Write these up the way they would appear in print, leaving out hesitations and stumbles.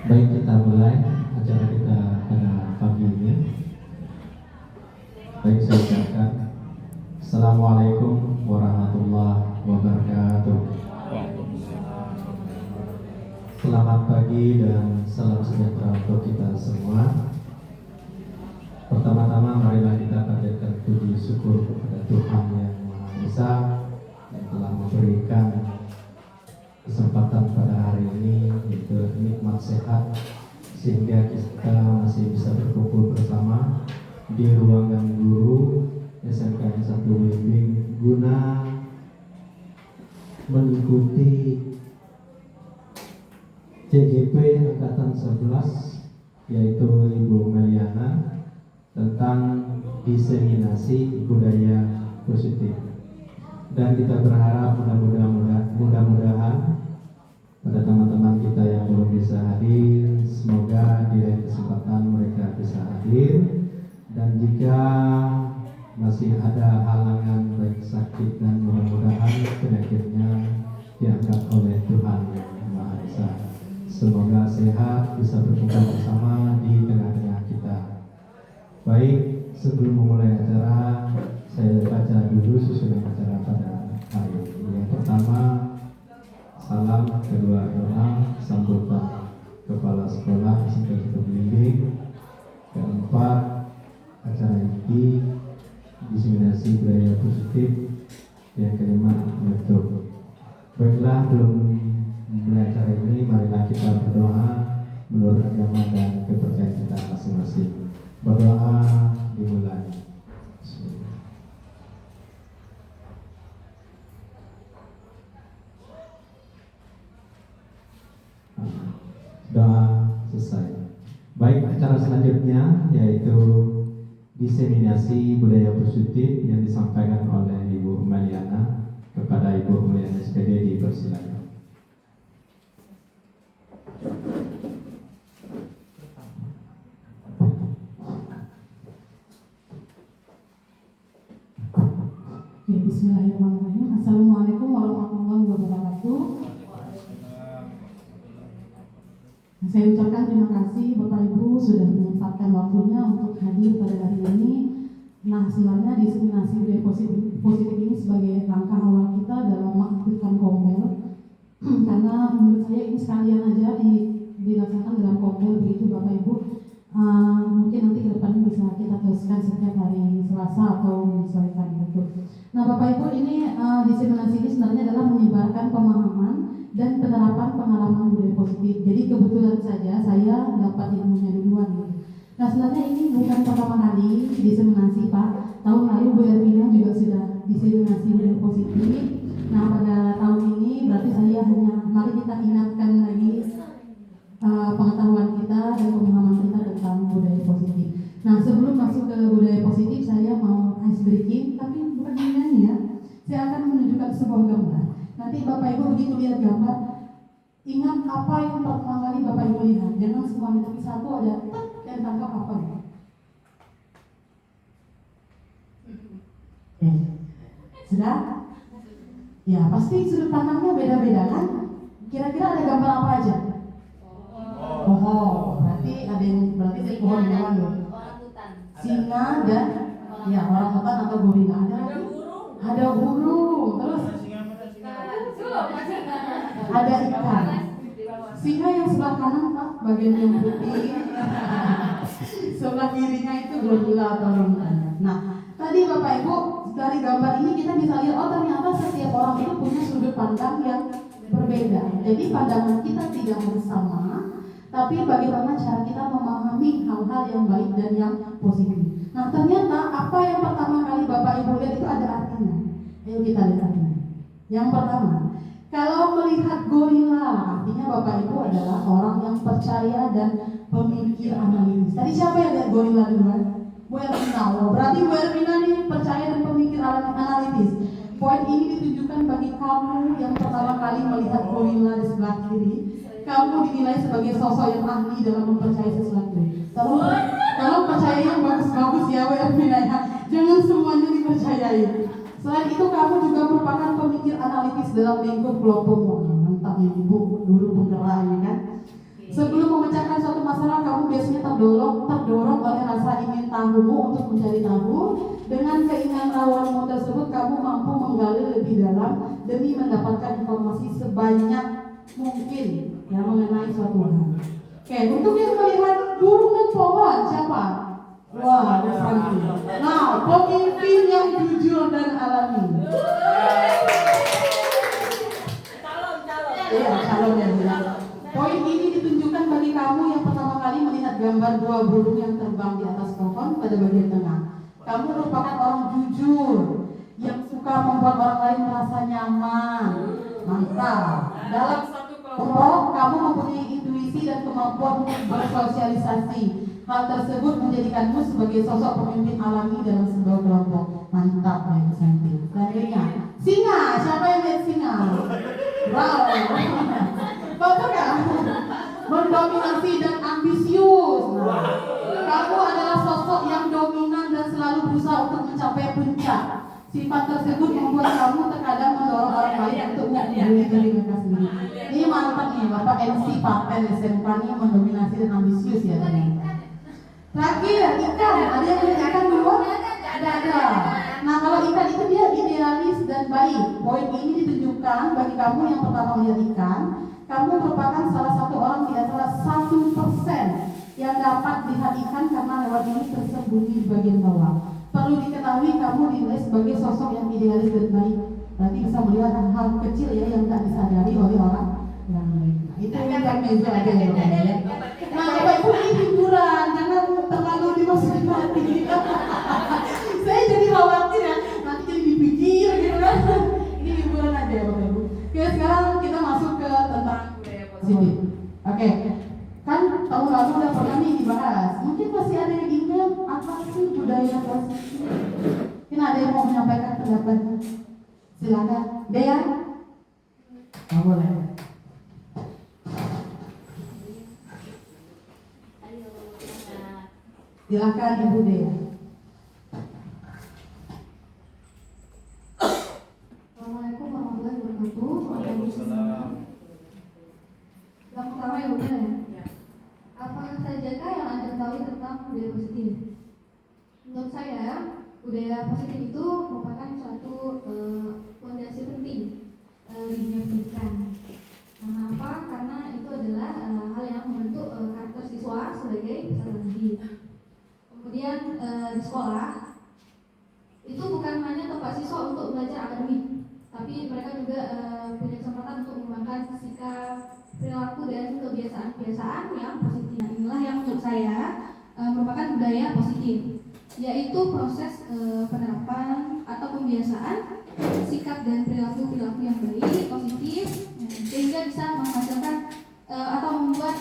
Baik, kita mulai acara kita pada pagi ini. Baik, saya ucapkan Assalamualaikum warahmatullahi wabarakatuh. Selamat pagi dan salam sejahtera untuk kita semua. Pertama-tama marilah kita panjatkan puji syukur kepada Tuhan Yang Maha Esa yang telah memberikan kesempatan pada hari ini, yaitu nikmat sehat, sehingga kita masih bisa berkumpul bersama di ruangan guru SMK 1 Wimbing guna mengikuti CGP Angkatan 11, yaitu Ibu Meliana, tentang diseminasi budaya positif. Dan kita berharap mudah-mudahan pada teman-teman kita yang belum bisa hadir, semoga di lain kesempatan mereka bisa hadir. Dan jika masih ada halangan baik sakit, dan mudah-mudahan penyakitnya diangkat oleh Tuhan Yang Maha Esa. Semoga sehat, bisa berkumpul bersama di tengah-tengah kita. Baik, sebelum memulai acara, saya baca dulu susunan acara pada hari ini. Yang pertama, salam, kedua doa sambutan kepala sekolah SMK 1 Wimbing. Keempat, acara inti diseminasi budaya positif. Yang kelima, menutup. Baiklah, belum memulai acara ini, marilah kita berdoa menurut agama dan kepercayaan kita masing-masing. Berdoa dimulai. Doa selesai. Baik, acara selanjutnya yaitu diseminasi budaya positif yang disampaikan oleh Ibu Meliana kepada Ibu Meliana SPD, dipersilakan. Bismillahirrahmanirrahim. Assalamualaikum warahmatullahi wabarakatuh. Saya ucapkan terima kasih Bapak Ibu sudah menyempatkan waktunya untuk hadir pada hari ini. Nah, sebenarnya diseminasi budaya positif ini sebagai langkah awal kita dalam mengaktifkan Kombel. Karena menurut saya ini sekalian aja dilaksanakan dalam Kombel, begitu Bapak Ibu. Mungkin nanti ke depan bisa kita teruskan setiap hari Selasa atau menyesuaikan itu. Nah, Bapak Ibu, ini diseminasi ini sebenarnya adalah menyebarkan pemahaman dan penerapan pengalaman budaya positif. Jadi kebetulan saja saya dapat ilmunya duluan. Nah, sebenarnya ini bukan pertama kali diseminasi, Pak. Tahun lalu Bu Ervina juga sudah diseminasi budaya positif. Nah, pada tahun ini berarti saya hanya mari kita ingatkan lagi pengetahuan kita dan pemahaman kita tentang budaya positif. Nah, sebelum masuk ke budaya positif, saya mau ice breaking, tapi bukan nyanyi ya. Saya akan menunjukkan sebuah gambar. Nanti Bapak Ibu begitu lihat gambar, ingat apa yang pertama kali Bapak Ibu lihat. Jangan semuanya, tapi satu ada dan tangkap apa ya. Sudah? Ya, pasti sudut pandangnya beda-beda kan? Kira-kira ada gambar apa aja? Pohon, berarti saya pohon yang mana dulu? Singa dan ya orang hutan atau gorila. Ada burung, terus ada ikan. Singa yang sebelah kanan Pak, bagian yang putih. Sebelah kirinya itu gorila atau orang hutan. Nah, tadi Bapak Ibu dari gambar ini kita bisa lihat, oh ternyata setiap orang itu punya sudut pandang yang berbeda. Jadi pandangan kita tidak harus sama, tapi bagaimana cara kita memahami hal-hal yang baik dan yang positif. Nah, ternyata apa yang pertama kali Bapak Ibu lihat itu ada artinya. Ayo kita lihat artinya. Yang pertama, kalau melihat gorila, artinya Bapak Ibu adalah orang yang percaya dan pemikir analitis. Tadi siapa yang lihat gorila duluan? Bu Ervina. Berarti Bu Ervina ini percaya dan pemikir analitis. Poin ini ditujukan bagi kamu yang pertama kali melihat gorila di sebelah kiri. Kamu dinilai sebagai sosok yang ahli dalam mempercayai sesuatu. Kalau percaya yang bagus-bagus ya Bu Ervina ya. Jangan semuanya dipercayai. Selain itu kamu juga merupakan pemikir analitis dalam lingkup kelompokmu. Mantap nih Ibu, guru penggerak ya kan. Sebelum memecah masalah kamu biasanya terdorong oleh rasa ingin tahumu untuk mencari tahu. Dengan keinginan rawanmu tersebut, kamu mampu menggali lebih dalam demi mendapatkan informasi sebanyak mungkin yang mengenai suatu hal. Oke, untuk yang melihat burung dan pohon, siapa? Wah, Santi. Nah, pemimpin yang jujur dan alami. Iya, calon yang bilang. Poin ini ditunjukkan bagi kamu yang pertama kali melihat gambar dua burung yang terbang di atas pohon pada bagian tengah. Kamu merupakan orang jujur yang suka membuat orang lain merasa nyaman. Mantap. Dalam satu kelompok, kamu mempunyai intuisi dan kemampuan untuk bersosialisasi. Hal tersebut menjadikanmu sebagai sosok pemimpin alami dalam sebuah kelompok. Mantap, ya Santi. Selanjutnya, singa. Siapa yang lihat singa? Wow. Bapak kan? Mendominasi dan ambisius. Nah, kamu adalah sosok yang dominan dan selalu berusaha untuk mencapai puncak. Sifat tersebut membuat kamu terkadang mendorong orang lain untuk menjadi diri mereka sendiri. Ini mantap nih, Bapak MC Papen SMK ini mendominasi dan ambisius ya ternyata. Terakhir, ikan. Ada yang lihat ikan dulu? Ada. Nah, kalau ikan itu dia idealis dan baik. Poin ini ditunjukkan bagi kamu yang pertama melihat ikan. Kamu merupakan salah satu orang di antara 1% yang dapat melihat ikan karena hewan ini tersembunyi di bagian bawah. Perlu diketahui kamu dinilai sebagai sosok yang idealis dan baik. Berarti bisa melihat hal kecil ya yang tak disadari oleh orang yang lain. Nah, itu yang meja aja ya Bapak ya. Nah, Bapak Ibu ini hiburan, jangan terlalu dimasukin hati. Saya jadi khawatir ya, nanti jadi dipikir gitu kan. Ini hiburan aja ya Bapak Ibu. Oke, sekarang kita masuk ke tentang budaya positif. Oke, kan tahun lalu udah pernah nih dibahas. Mungkin masih ada yang ingat apa sih budaya positif? Mungkin ada yang mau menyampaikan pendapatnya. Silakan, Dea. Boleh. Silakan Ibu Dea. Assalamualaikum warahmatullahi wabarakatuh. Yang pertama ya udah ya. Apa sajakah yang Anda ketahui tentang budaya positif? Menurut saya, budaya positif itu merupakan suatu fondasi penting di dunia pendidikan. Kenapa? Karena itu adalah hal yang membentuk karakter siswa sebagai peserta didik. Kemudian di sekolah itu bukan hanya tempat siswa untuk belajar akademik, tapi mereka juga punya kesempatan untuk mengembangkan sikap, perilaku dan kebiasaan-kebiasaan yang positif. Nah, inilah yang menurut saya merupakan budaya positif, yaitu proses penerapan atau pembiasaan sikap dan perilaku yang baik, positif, sehingga bisa menghasilkan atau membuat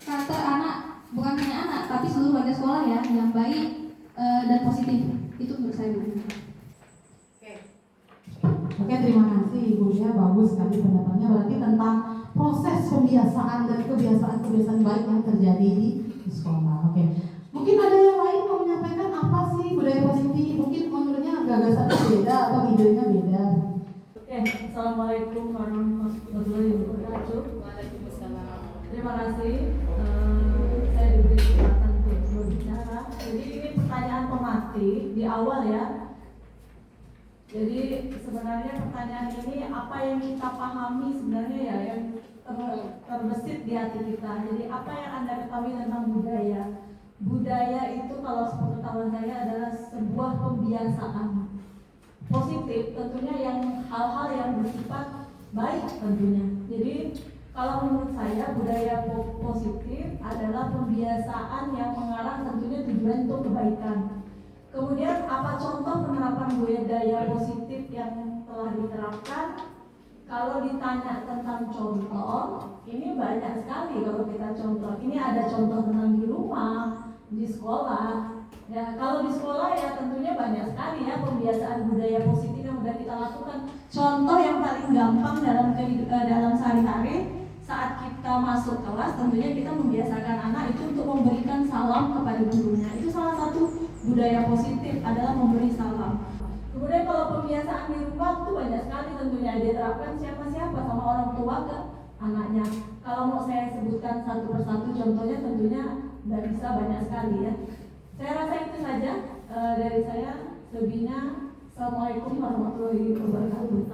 karakter anak, bukan hanya anak, tapi seluruh warga sekolah ya, yang baik dan positif. Itu menurut saya Bu. Oke, terima kasih Ibu ya, bagus sekali pendapatnya. Berarti tentang proses pembiasaan dan kebiasaan-kebiasaan baik yang terjadi di sekolah. Oke, mungkin ada yang lain mau menyampaikan apa sih budaya positif? Mungkin menurutnya gagasannya beda atau idenya beda. Oke, assalamualaikum warahmatullahi wabarakatuh. Waalaikumsalam. Terima kasih. Saya diberi kesempatan untuk berbicara. Jadi ini pertanyaan pematik di awal ya. Jadi sebenarnya pertanyaan ini apa yang kita pahami sebenarnya ya yang terbesit di hati kita. Jadi apa yang Anda ketahui tentang budaya? Budaya itu kalau sepengetahuan saya adalah sebuah pembiasaan positif, tentunya yang hal-hal yang bersifat baik tentunya. Jadi kalau menurut saya budaya positif adalah pembiasaan yang mengarah tentunya tujuan untuk kebaikan. Kemudian apa contoh penerapan budaya positif yang telah diterapkan? Kalau ditanya tentang contoh, ini banyak sekali kalau kita contoh. Ini ada contoh tentang di rumah, di sekolah. Ya, kalau di sekolah ya tentunya banyak sekali ya pembiasaan budaya positif yang sudah kita lakukan. Contoh yang paling gampang dalam sehari-hari saat kita masuk kelas, tentunya kita membiasakan anak itu untuk memberikan salam kepada gurunya. Itu salah satu budaya positif adalah memberi salam. Kemudian kalau pembiasaan di rumah itu banyak sekali tentunya diterapkan siapa-siapa sama orang tua anaknya. Kalau mau saya sebutkan satu persatu contohnya tentunya nggak bisa, banyak sekali ya. Saya rasa itu saja dari saya. Lebihnya, Assalamualaikum warahmatullahi wabarakatuh.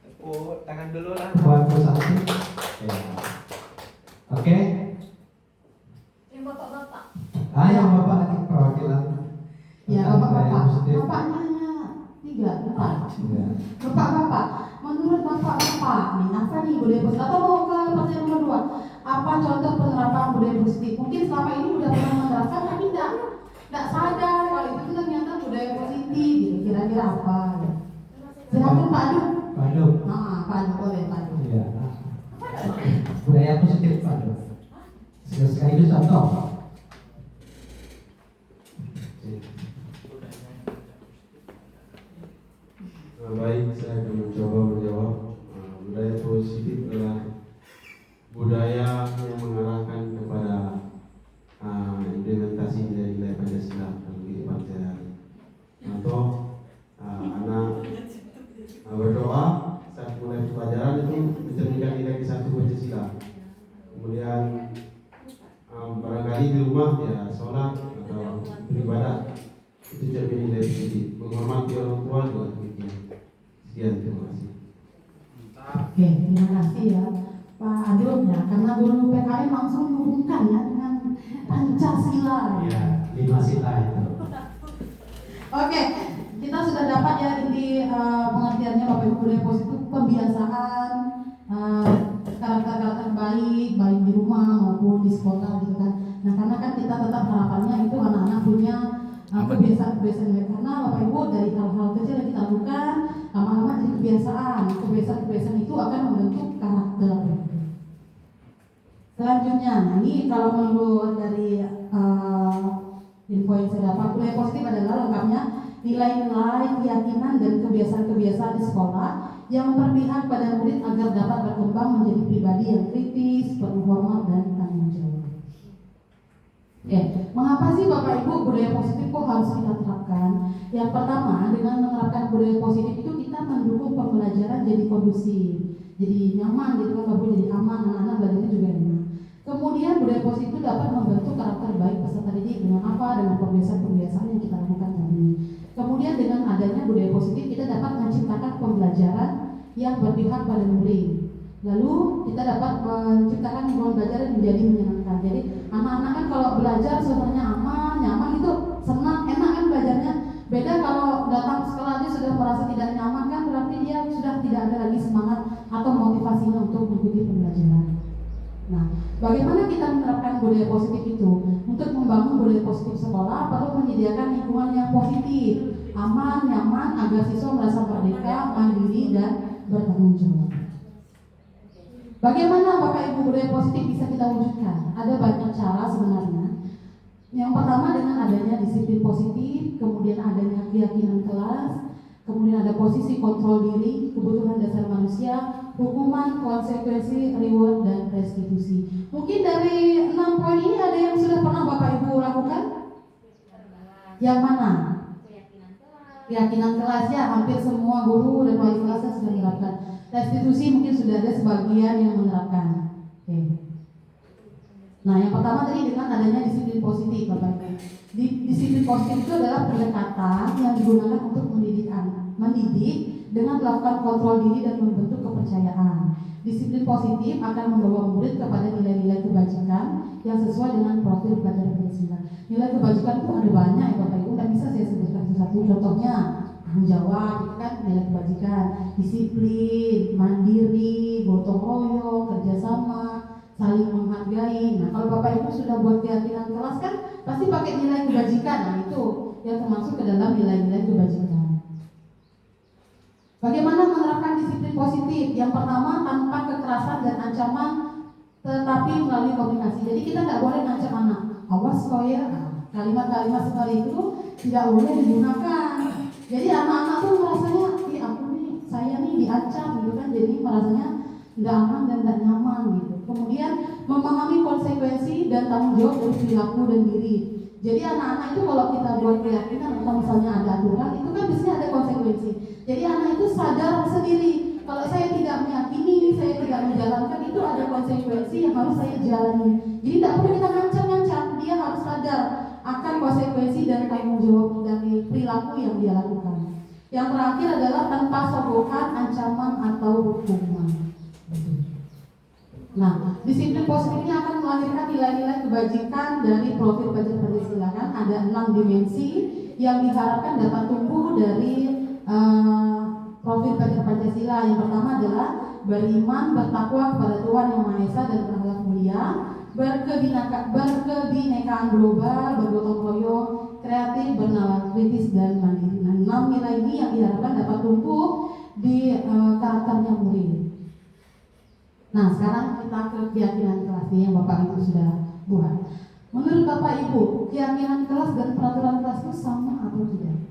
Tepuk tangan dulu lah. Buat satu. Ya. Oke. Yang bapak-bapak. Yang bapak lagi perwakilan. Ya, tentang bapak-bapak. budaya positif. Bapaknya hanya 3, 4. Ya. Bapak-bapak, menurut bapak-bapak nih, apa nih budaya positif? Atau mau ke pertanyaan nomor 2? Apa contoh penerapan budaya positif? Mungkin selama ini udah pernah menerapkan tapi tidak sadar kalau itu tuh ternyata budaya positif gitu. Kira-kira apa? Silakan Pak Adu. Pak Adu. Pak Adu boleh Pak Adu. Iya. Budaya positif Pak Adu. Sekaligus contoh. Baik, saya akan mencoba menjawab. Budaya positif adalah budaya yang mengarahkan kepada implementasi nilai-nilai Pancasila dalam kehidupan sehari-hari. Contoh, anak berdoa saat mulai pelajaran itu mencerminkan nilai ke-1 Pancasila. Kemudian barangkali di rumah ya sholat atau beribadah, itu cermin nilai positif. Menghormati orang tua juga demikian. Sekian, terima kasih. Oke, terima kasih ya Pak Adu ya, karena guru PKN langsung menghubungkan ya dengan Pancasila. Ya, 5 sila itu. Oke, kita sudah dapat ya inti pengertiannya Bapak Ibu. Budaya positif pembiasaan karakter-karakter baik di rumah maupun di sekolah gitu kan. Nah, karena kan kita tetap harapannya itu anak-anak punya kebiasaan-kebiasaan baik, karena Bapak Ibu dari hal-hal kecil yang kita lakukan lama-lama jadi kebiasaan. Kebiasaan-kebiasaan itu akan membentuk karakter. Selanjutnya, ini kalau menurut dari info yang saya dapat, budaya positif adalah lengkapnya nilai-nilai, keyakinan dan kebiasaan-kebiasaan di sekolah yang berpihak pada murid agar dapat berkembang menjadi pribadi yang kritis, penuh hormat dan tanggung jawab. Mengapa sih Bapak Ibu budaya positif kok harus kita terapkan? Yang pertama, dengan menerapkan budaya positif itu kita mendukung pembelajaran jadi kondusif, jadi nyaman gitu kan, Bapak Ibu, jadi aman, anak-anak belajarnya juga enak. Kemudian budaya positif itu dapat membentuk karakter baik peserta didik dengan apa? Dengan kebiasaan-kebiasaan yang kita lakukan tadi. Kemudian dengan adanya budaya positif kita dapat menciptakan pembelajaran yang berpihak pada murid. Lalu kita dapat menciptakan lingkungan belajar yang menjadi menyenangkan. Jadi anak-anak kan kalau belajar suasananya aman, nyaman itu senang, enak kan belajarnya. Beda kalau datang sekolah aja sudah merasa tidak nyaman kan, berarti dia sudah tidak ada lagi semangat atau motivasinya untuk mengikuti pembelajaran. Nah, bagaimana kita menerapkan budaya positif itu? Untuk membangun budaya positif sekolah perlu menyediakan lingkungan yang positif, aman, nyaman, agar siswa merasa merdeka, mandiri dan bertanggung jawab. Bagaimana Bapak Ibu budaya positif bisa kita wujudkan? Ada banyak cara sebenarnya. Yang pertama dengan adanya disiplin positif, kemudian adanya keyakinan kelas, kemudian ada posisi kontrol diri, kebutuhan dasar manusia, hukuman, konsekuensi, reward, dan restitusi. Mungkin dari 6 poin ini ada yang sudah pernah Bapak Ibu lakukan? Yang mana? Keyakinan kelas ya, hampir semua guru dan wali kelasnya sudah menerapkan. Restitusi mungkin sudah ada sebagian yang menerapkan. Oke. Nah, yang pertama tadi dengan adanya disiplin positif, Bapak Ibu. Disiplin positif itu adalah pendekatan yang digunakan untuk mendidik dengan melakukan kontrol diri dan membentuk kepercayaan. Disiplin positif akan membawa murid kepada nilai-nilai kebajikan yang sesuai dengan profil pelajar Pancasila. Nilai kebajikan itu ada banyak ya Bapak Ibu, tidak bisa saya sebutkan satu. Contohnya tanggung jawab, itu kan nilai kebajikan, disiplin, mandiri, gotong royong, kerjasama, saling menghargai. Nah, kalau Bapak Ibu sudah buat keyakinan kelas kan pasti pakai nilai kebajikan. Nah, itu yang termasuk ke dalam nilai-nilai kebajikan. Bagaimana menerapkan disiplin positif? Yang pertama, tanpa kekerasan dan ancaman, tetapi melalui komunikasi. Jadi kita nggak boleh ngancam anak. Awas kau ya. Kalimat-kalimat seperti itu tidak boleh digunakan. Jadi anak-anak tuh merasanya, aku nih, saya nih diancam gitu kan. Jadi merasanya nggak aman dan nggak nyaman gitu. Kemudian memahami konsekuensi dan tanggung jawab dari perilaku dan diri. Jadi anak-anak itu kalau kita buat keyakinan atau misalnya ada aturan, itu kan biasanya ada konsekuensi. Jadi anak itu sadar sendiri, kalau saya tidak meyakini, saya tidak menjalankan, itu ada konsekuensi yang harus saya jalani. Jadi tidak perlu kita ngancam-ngancam, dia harus sadar akan konsekuensi dan tanggung jawab dari perilaku yang dia lakukan. Yang terakhir adalah tanpa sogokan, ancaman atau hukuman. Nah, disiplin positif ini akan melahirkan nilai-nilai kebajikan dari profil pelajar Pancasila. Kan ada 6 dimensi yang diharapkan dapat tumbuh dari profil pelajar Pancasila. Yang pertama adalah beriman, bertakwa kepada Tuhan Yang Maha Esa dan berakhlak mulia, berkebinekaan global, bergotong royong, kreatif, bernalar kritis dan mandiri. Nah, 6 nilai ini yang diharapkan dapat tumbuh di karakternya murid. Nah, sekarang kita ke keyakinan kelas nih yang Bapak Ibu sudah buat. Menurut Bapak Ibu, keyakinan kelas dan peraturan kelas itu sama atau tidak?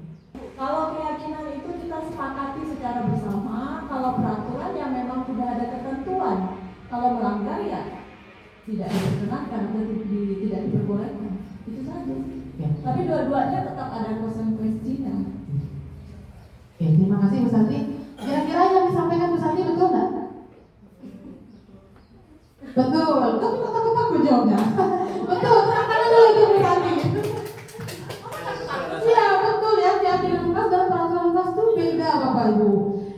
Kalau keyakinan itu kita sepakati secara bersama, kalau peraturan yang memang sudah ada ketentuan, kalau melanggar ya tidak diperkenankan atau tidak diperbolehkan, itu saja. Ya. Tapi dua-duanya tetap ada konsekuensinya. Oke, terima kasih Bu Santi. Kira-kira yang disampaikan Bu Santi betul nggak? Betul, tapi kok takut aku jawabnya? Betul, karena dulu itu Bu Santi. Iya betul ya, keyakinan kelas dan peraturan kelas itu beda Bapak Ibu.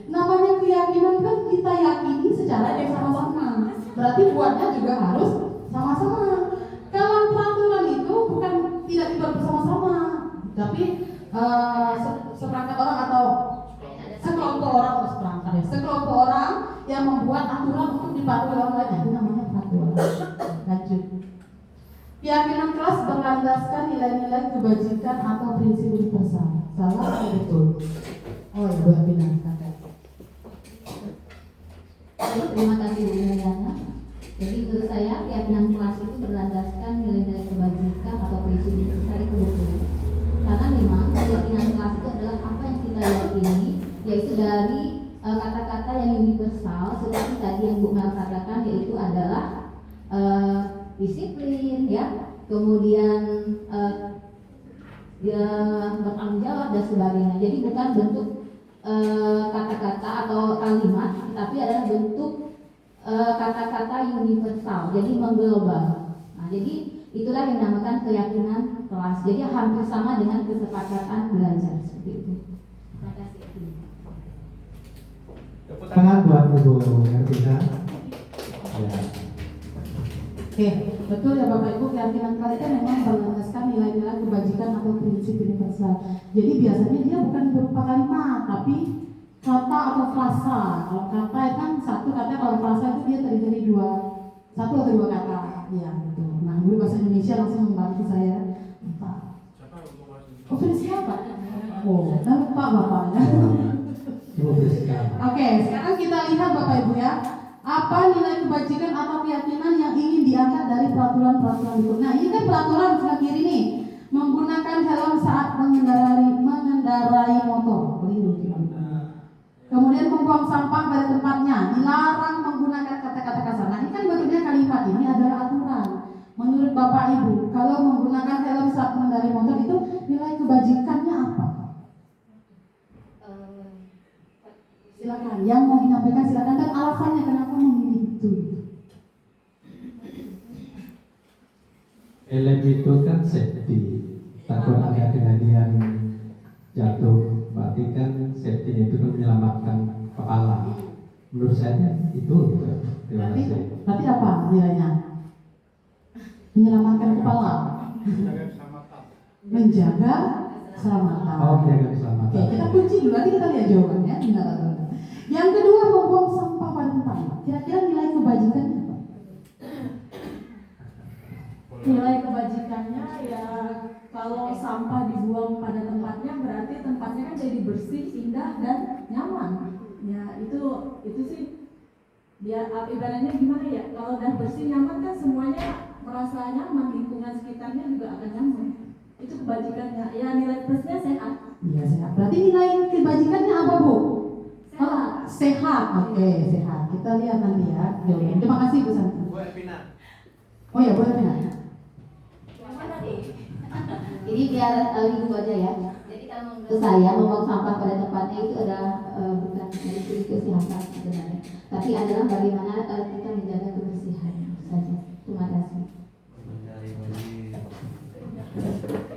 Namanya keyakinan kan kita yakini secara bersama-sama. Berarti buatnya juga harus sama-sama. Kalau peraturan itu bukan tidak dibuat bersama-sama, tapi seperangkat orang atau sekelompok orang yang membuat aturan untuk dipatuhi orang lain, itu namanya peraturan. Lanjut. Keyakinan kelas berlandaskan nilai-nilai kebajikan atau prinsip universal. Salah atau betul? Oh ya, Bu Abina. Terima kasih Bu Mariana. Jadi menurut saya keyakinan kelas itu berlandaskan nilai-nilai kebajikan atau prinsip universal itu betul. Karena memang keyakinan kelas itu adalah apa yang kita yakini, yaitu dari kata-kata yang universal seperti tadi yang Bu Mel katakan, yaitu adalah disiplin, ya, kemudian bertanggung jawab dan sebagainya. Jadi bukan bentuk kata-kata atau kalimat, tapi adalah bentuk kata-kata universal, jadi mengglobal. Nah, jadi itulah yang dinamakan keyakinan kelas. Jadi hampir sama dengan kesepakatan belajar seperti itu. Terima kasih. Tangan buat Ibu Ervina. Ya. Oke, betul ya Bapak Ibu, keyakinan kelas itu memang berlandaskan nilai-nilai kebajikan atau prinsip universal. Jadi biasanya dia bukan berupa kalimat, tapi kata atau frasa. Kalau kata kan satu kata, kalau frasa itu dia terdiri dari satu atau dua kata. Ya, gitu. Nah, guru bahasa Indonesia langsung membantu saya. Pak. Oh, siapa? Oh, lupa Bapaknya. Oke, sekarang kita lihat Bapak Ibu ya. Apa nilai kebajikan atau keyakinan yang ingin diangkat dari peraturan-peraturan itu? Nah, ini kan peraturan sebelah kiri nih. Menggunakan helm saat mengendarai motor. Kemudian membuang sampah pada tempatnya. Dilarang menggunakan kata-kata kasar. Nah, ini kan bentuknya kalimat. Ini adalah aturan. Menurut Bapak Ibu, kalau menggunakan helm saat mengendarai motor itu nilai kebajikannya apa? Silakan, yang mau menyampaikan silakan, dan alasannya kenapa memilih itu. Helm itu kan safety, takut ada kejadian jatuh, berarti kan safety itu menyelamatkan kepala. Menurut saya itu. Terima kasih. Berarti apa nilainya? Menyelamatkan kepala. Menjaga keselamatan. Oh, menjaga keselamatan. Oke, kita kunci dulu, nanti kita lihat jawabannya. Benar atau tidak. Yang kedua, membuang sampah pada tempatnya. Kira-kira nilai kebajikannya apa? Nilai kebajikannya ya kalau sampah dibuang pada tempatnya berarti tempatnya kan jadi bersih, indah dan nyaman. Ya itu sih biar ibaratnya gimana ya, kalau udah bersih nyaman kan semuanya merasa nyaman, lingkungan sekitarnya juga akan nyaman. Itu kebajikannya. Ya nilai plusnya sehat. Iya sehat. Berarti nilai kebajikannya apa Bu? Sehat. Sehat. Oke, sehat. Kita lihat nanti ya. Terima kasih Bu Santi. Bu Ervina. Oh ya, Bu Ervina. Yang mana nih? Jadi biar ibu aja ya. Jadi kalau menurut saya membuang sampah pada tempatnya itu adalah bukan dari segi kesehatan sebenarnya, tapi adalah bagaimana kita menjaga kebersihan saja. Terima kasih.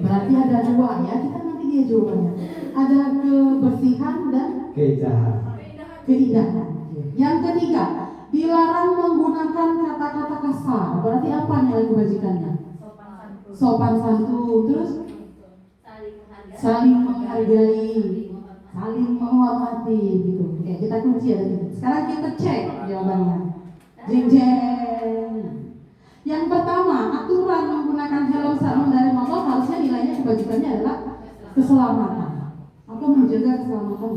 Berarti ada dua ya, kita nanti dia jawabannya. Ada kebersihan dan keindahan. Yang ketiga, dilarang menggunakan kata-kata kasar. Berarti apa nilai kebajikannya? Sopan santun, terus saling menghargai, saling menghormati gitu. Oke, kita kunci ya tadi. Sekarang kita cek jawabannya. Jeng jeng. Yang pertama, aturan menggunakan helm saat mengendarai motor harusnya nilainya kebajikannya adalah keselamatan atau menjaga keselamatan.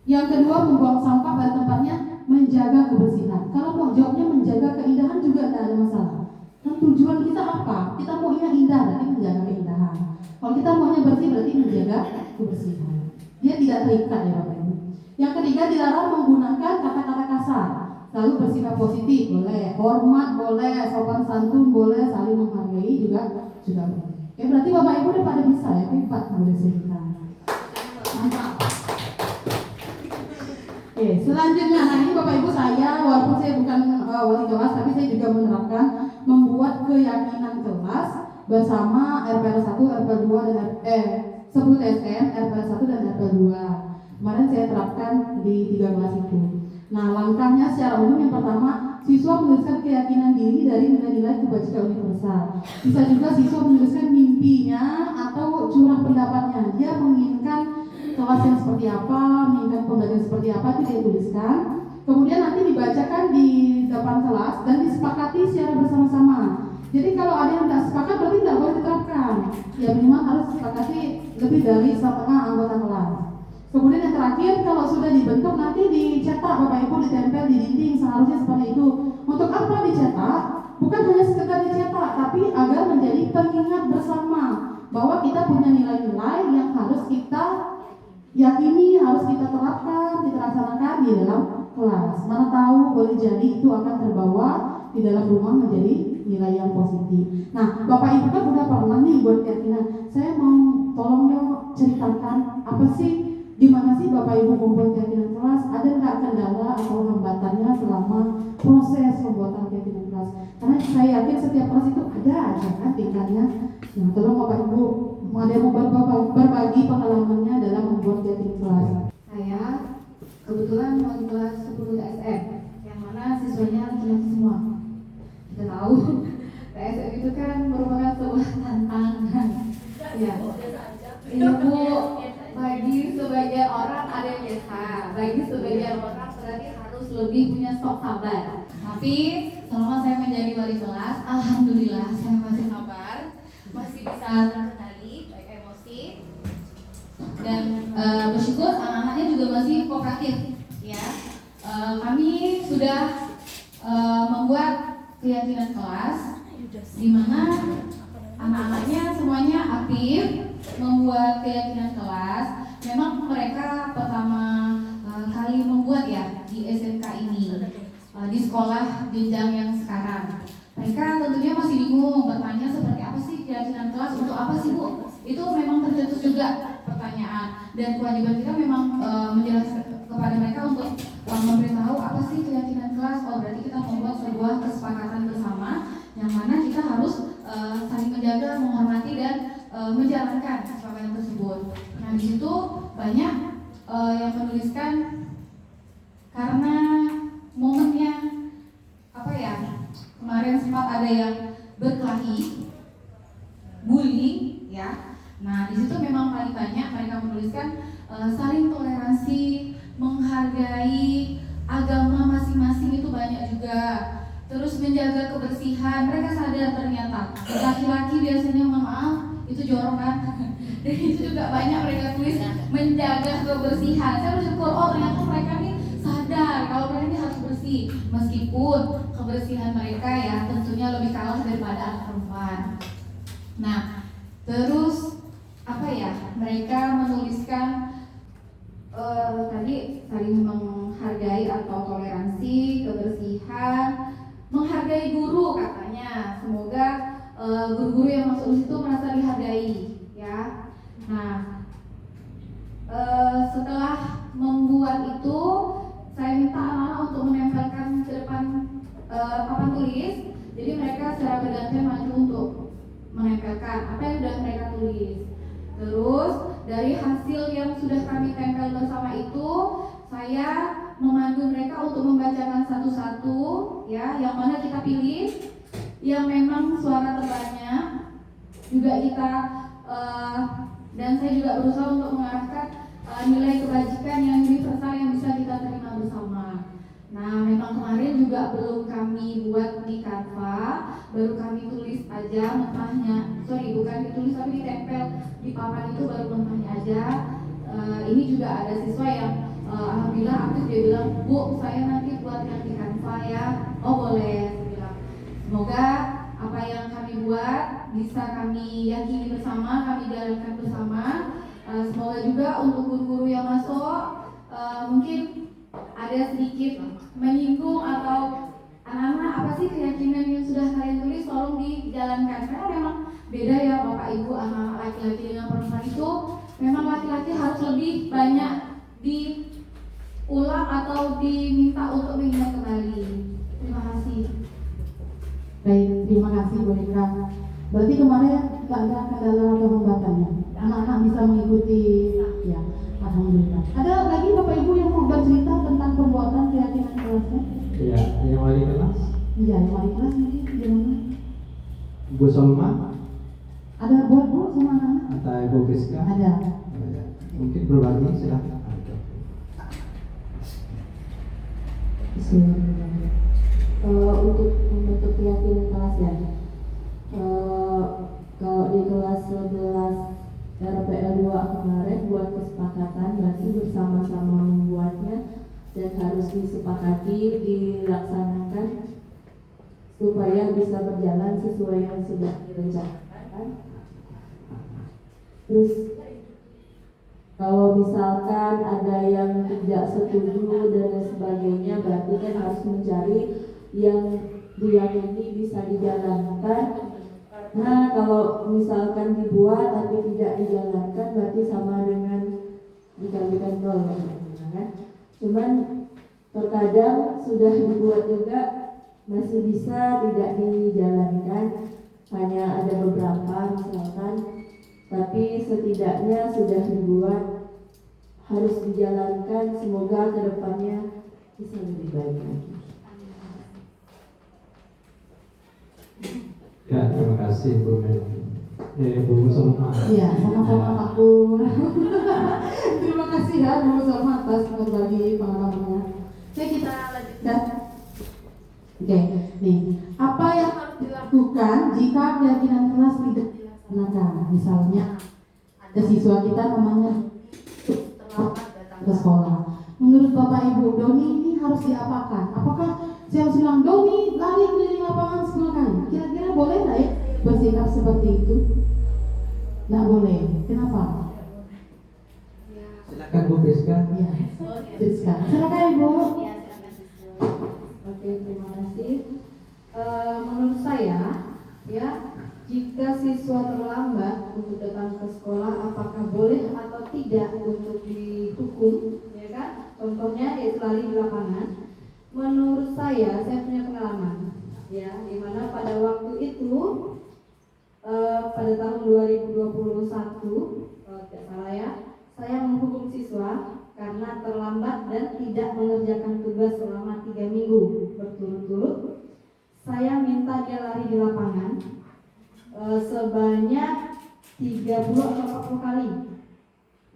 Yang kedua, membuang sampah pada tempatnya, menjaga kebersihan. Kalau mau jawabnya menjaga keindahan juga tidak ada masalah. Kan tujuan kita apa? Kita maunya indah, berarti menjaga keindahan. Kalau kita maunya bersih, berarti menjaga kebersihan. Dia tidak terikat ya Bapak Ibu. Yang ketiga, dilarang menggunakan kata-kata kasar. Lalu bersifat positif boleh, hormat boleh, sopan santun boleh, saling menghargai juga boleh. Oke, berarti Bapak Ibu udah pada bisa ya, empat boleh cerita. Mantap. Oke, selanjutnya, nah ini Bapak Ibu saya, walaupun saya bukan wali kelas, tapi saya juga menerapkan membuat keyakinan kelas bersama RPL 1, RPL 2 dan 10 TSN, RPL 1 dan RPL 2. Kemarin saya terapkan di 3 kelas itu. Nah, langkahnya secara umum yang pertama, siswa menuliskan keyakinan diri dari nilai-nilai kebajikan universal. Bisa juga siswa menuliskan mimpinya atau curah pendapatnya. Dia menginginkan kelas yang seperti apa, menginginkan pembelajaran seperti apa, itu dia tuliskan. Kemudian nanti dibacakan di depan kelas dan disepakati secara bersama-sama. Jadi kalau ada yang tidak sepakat berarti tidak boleh diterapkan. Ya minimal harus disepakati lebih dari setengah anggota kelas. Kemudian yang terakhir, kalau sudah dibentuk nanti dicetak Bapak Ibu, ditempel di dinding, seharusnya seperti itu. Untuk apa dicetak? Bukan hanya sekedar dicetak, tapi agar menjadi pengingat bersama bahwa kita punya nilai-nilai yang harus kita yakini, harus kita terapkan, kita laksanakan di dalam kelas. Mana tahu boleh jadi itu akan terbawa di dalam rumah menjadi nilai yang positif. Nah, Bapak Ibu kan udah pernah nih buat keyakinan. Saya mau tolong dong ceritakan apa sih, gimana sih Bapak Ibu membuat keyakinan kelas? Ada nggak kendala atau hambatannya selama proses pembuatan keyakinan kelas? Karena saya yakin setiap kelas itu ada aja kan tingkatnya. Nah, tolong Bapak Ibu, ada yang mau berbagi pengalamannya dalam membuat keyakinan kelas? Saya kebetulan mau di kelas 10 TSM, yang mana siswanya laki-laki semua. Kita tahu TSM itu kan merupakan sebuah tantangan. Ya, ibu bagi sebagian orang ada yang biasa, bagi sebagian orang berarti harus lebih punya stok sabar. Tapi selama saya menjadi wali kelas, alhamdulillah saya masih sabar, masih bisa terkendali baik emosi, dan bersyukur anak-anaknya juga masih kooperatif. Ya, kami sudah membuat keyakinan kelas di mana anak-anaknya semuanya aktif membuat keyakinan kelas. Memang mereka pertama kali membuat ya di SMK ini, di sekolah jenjang yang sekarang. Mereka tentunya masih bingung, bertanya seperti apa sih keyakinan kelas, untuk apa sih Bu? Itu memang tercetus juga pertanyaan, dan kewajiban kita memang menjelaskan kepada mereka untuk memberitahu apa sih keyakinan kelas. Oh, berarti kita membuat sebuah kesepakatan bersama yang mana kita harus saling menjaga, menghormati, dan menjalankan kesepakatan tersebut. Nah, di situ banyak yang menuliskan karena momennya apa ya, kemarin sempat ada yang berkelahi, bullying ya. Nah, di situ memang paling banyak mereka menuliskan saling toleransi, menghargai agama masing-masing itu banyak juga. Terus menjaga kebersihan, mereka sadar ternyata laki-laki biasanya mohon maaf itu jorok kan. Dan itu juga banyak mereka tulis menjaga kebersihan. Saya bersyukur, oh ternyata mereka nih sadar kalau mereka ini harus bersih, meskipun kebersihan mereka ya tentunya lebih kalah daripada anak perempuan. Nah, terus apa ya, mereka menuliskan tadi saling menghargai atau toleransi, kebersihan, menghargai guru katanya. Semoga guru-guru yang masuk di situ merasa dihargai, ya. Nah, setelah membuat itu, saya minta anak-anak untuk menempelkan ke depan papan tulis. Jadi mereka secara bergantian maju untuk menempelkan apa yang sudah mereka tulis. Terus dari hasil yang sudah kami tempel bersama itu, saya memandu mereka untuk membacakan satu-satu, ya, yang mana kita pilih yang memang suara tebalnya juga kita dan saya juga berusaha untuk mengarahkan nilai kebajikan yang universal yang bisa kita terima bersama. Nah, memang kemarin juga belum kami buat di Canva, baru kami tulis aja mentahnya. Bukan ditulis tapi ditempel di papan itu baru mentahnya aja. Ini juga ada siswa yang alhamdulillah aktif, dia bilang, "Bu, saya nanti buatkan di Canva ya." Oh boleh, saya bilang. Semoga apa yang kami buat bisa kami yakini bersama, kami jalankan bersama. Semoga juga untuk guru-guru yang masuk mungkin ada sedikit menyinggung atau anak-anak apa sih keyakinan yang sudah kalian tulis, tolong dijalankan, karena memang beda ya Bapak Ibu, anak laki-laki dengan perempuan itu memang laki-laki harus lebih banyak diulang atau diminta untuk mengingat kembali. Terima kasih. Baik, terima kasih Bu Rika. Berarti kemarin tidak ada kendala atau hambatan ya? Anak-anak bisa mengikuti, ya, alhamdulillah. Ada lagi Bapak Ibu yang mau bercerita tentang pembuatan keyakinan kelasnya? Ya, yang wali kelas, Iya, yang wali kelas mungkin gimana? Bu Solma Ada buat Bu sama anak-anak? atau Ibu Fiska? Ada. Ya, mungkin berbagi, silakan. Untuk membentuk keyakinan kelas ya, kalau di kelas 11 RPL 2 kemarin buat kesepakatan, berarti bersama-sama membuatnya dan harus disepakati, dilaksanakan supaya bisa berjalan sesuai yang sudah direncanakan. Terus kalau misalkan ada yang tidak setuju dan lain sebagainya, berarti kan harus mencari yang diyakini bisa dijalankan. Nah, kalau misalkan dibuat tapi tidak dijalankan, berarti sama dengan dikalikan 0, kan? Cuman terkadang sudah dibuat juga masih bisa tidak dijalankan, hanya ada beberapa misalkan, tapi setidaknya sudah dibuat, harus dijalankan. Semoga kedepannya bisa lebih baik lagi. Ya, terima kasih Bu Bu Solma. Iya, sama-sama Pak Bu. Terima kasih ya Bu Salma atas berbagi pengalamannya. Oke, kita lanjutkan. Oke, nih, apa yang harus dilakukan jika keyakinan kelas tidak dilaksanakan? Misalnya, ada siswa kita namanya terlambat datang ke sekolah. Menurut Bapak Ibu, Doni ini harus diapakan? Apakah saya harus bilang, Doni lari keliling lapangan 10 kali? Kira-kira boleh nggak ya bersikap seperti itu? Nggak boleh. Kenapa? Silakan Bu Fiska. Ya, Fiska. Silakan Ibu. Oke, terima kasih. Menurut saya, ya, jika siswa terlambat untuk datang ke sekolah, apakah boleh atau tidak untuk dihukum, ya kan? Contohnya yaitu lari di lapangan. Menurut saya punya pengalaman, ya, di mana pada waktu itu pada tahun 2021, kalau tidak salah ya, saya menghukum siswa karena terlambat dan tidak mengerjakan tugas selama 3 minggu berturut-turut. Saya minta dia lari di lapangan sebanyak 30 atau 40 kali,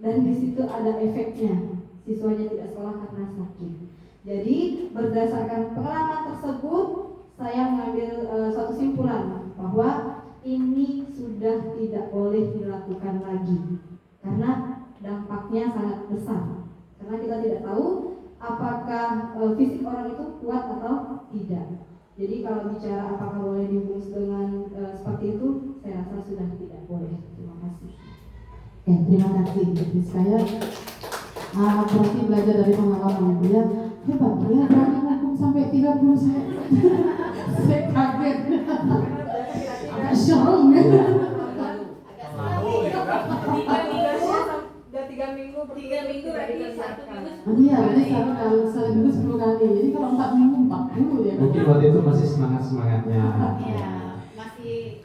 dan di situ ada efeknya, siswanya tidak sekolah karena sakit. Jadi berdasarkan pengalaman tersebut, saya mengambil suatu simpulan bahwa ini sudah tidak boleh dilakukan lagi karena dampaknya sangat besar. Karena kita tidak tahu apakah fisik orang itu kuat atau tidak. Jadi kalau bicara apakah boleh dihubungi dengan seperti itu, saya rasa sudah tidak boleh. Terima kasih. Terima kasih. Jadi saya berarti belajar dari pengalaman dia. Hebat, dia berani ngomong sampai 30 saya. Saya kaget. Agak serem ya. Udah 3 minggu berarti 1 minggu. Iya, berarti satu minggu 10 kali. Jadi kalau 4 minggu 40 ya. Mungkin waktu itu masih semangat-semangatnya. Iya, masih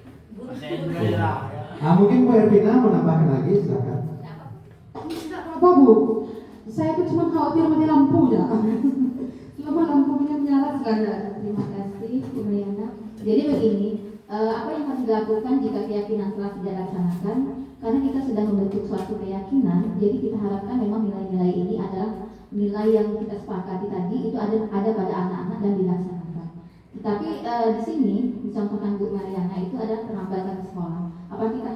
Mungkin Bu Ervina mau nambahkan lagi, silakan. Tidak apa-apa Bu. Saya itu cuma khawatir mati lampu ya. Selama lampunya menyala silakan. Terima kasih Bu Mariana. Jadi begini, apa yang harus dilakukan jika keyakinan telah tidak dilaksanakan? Karena kita sudah membentuk suatu keyakinan, jadi kita harapkan memang nilai-nilai ini adalah nilai yang kita sepakati tadi itu ada pada anak-anak dan dilaksanakan. Tetapi di sini dicontohkan Bu Mariana itu adalah penambatan sekolah.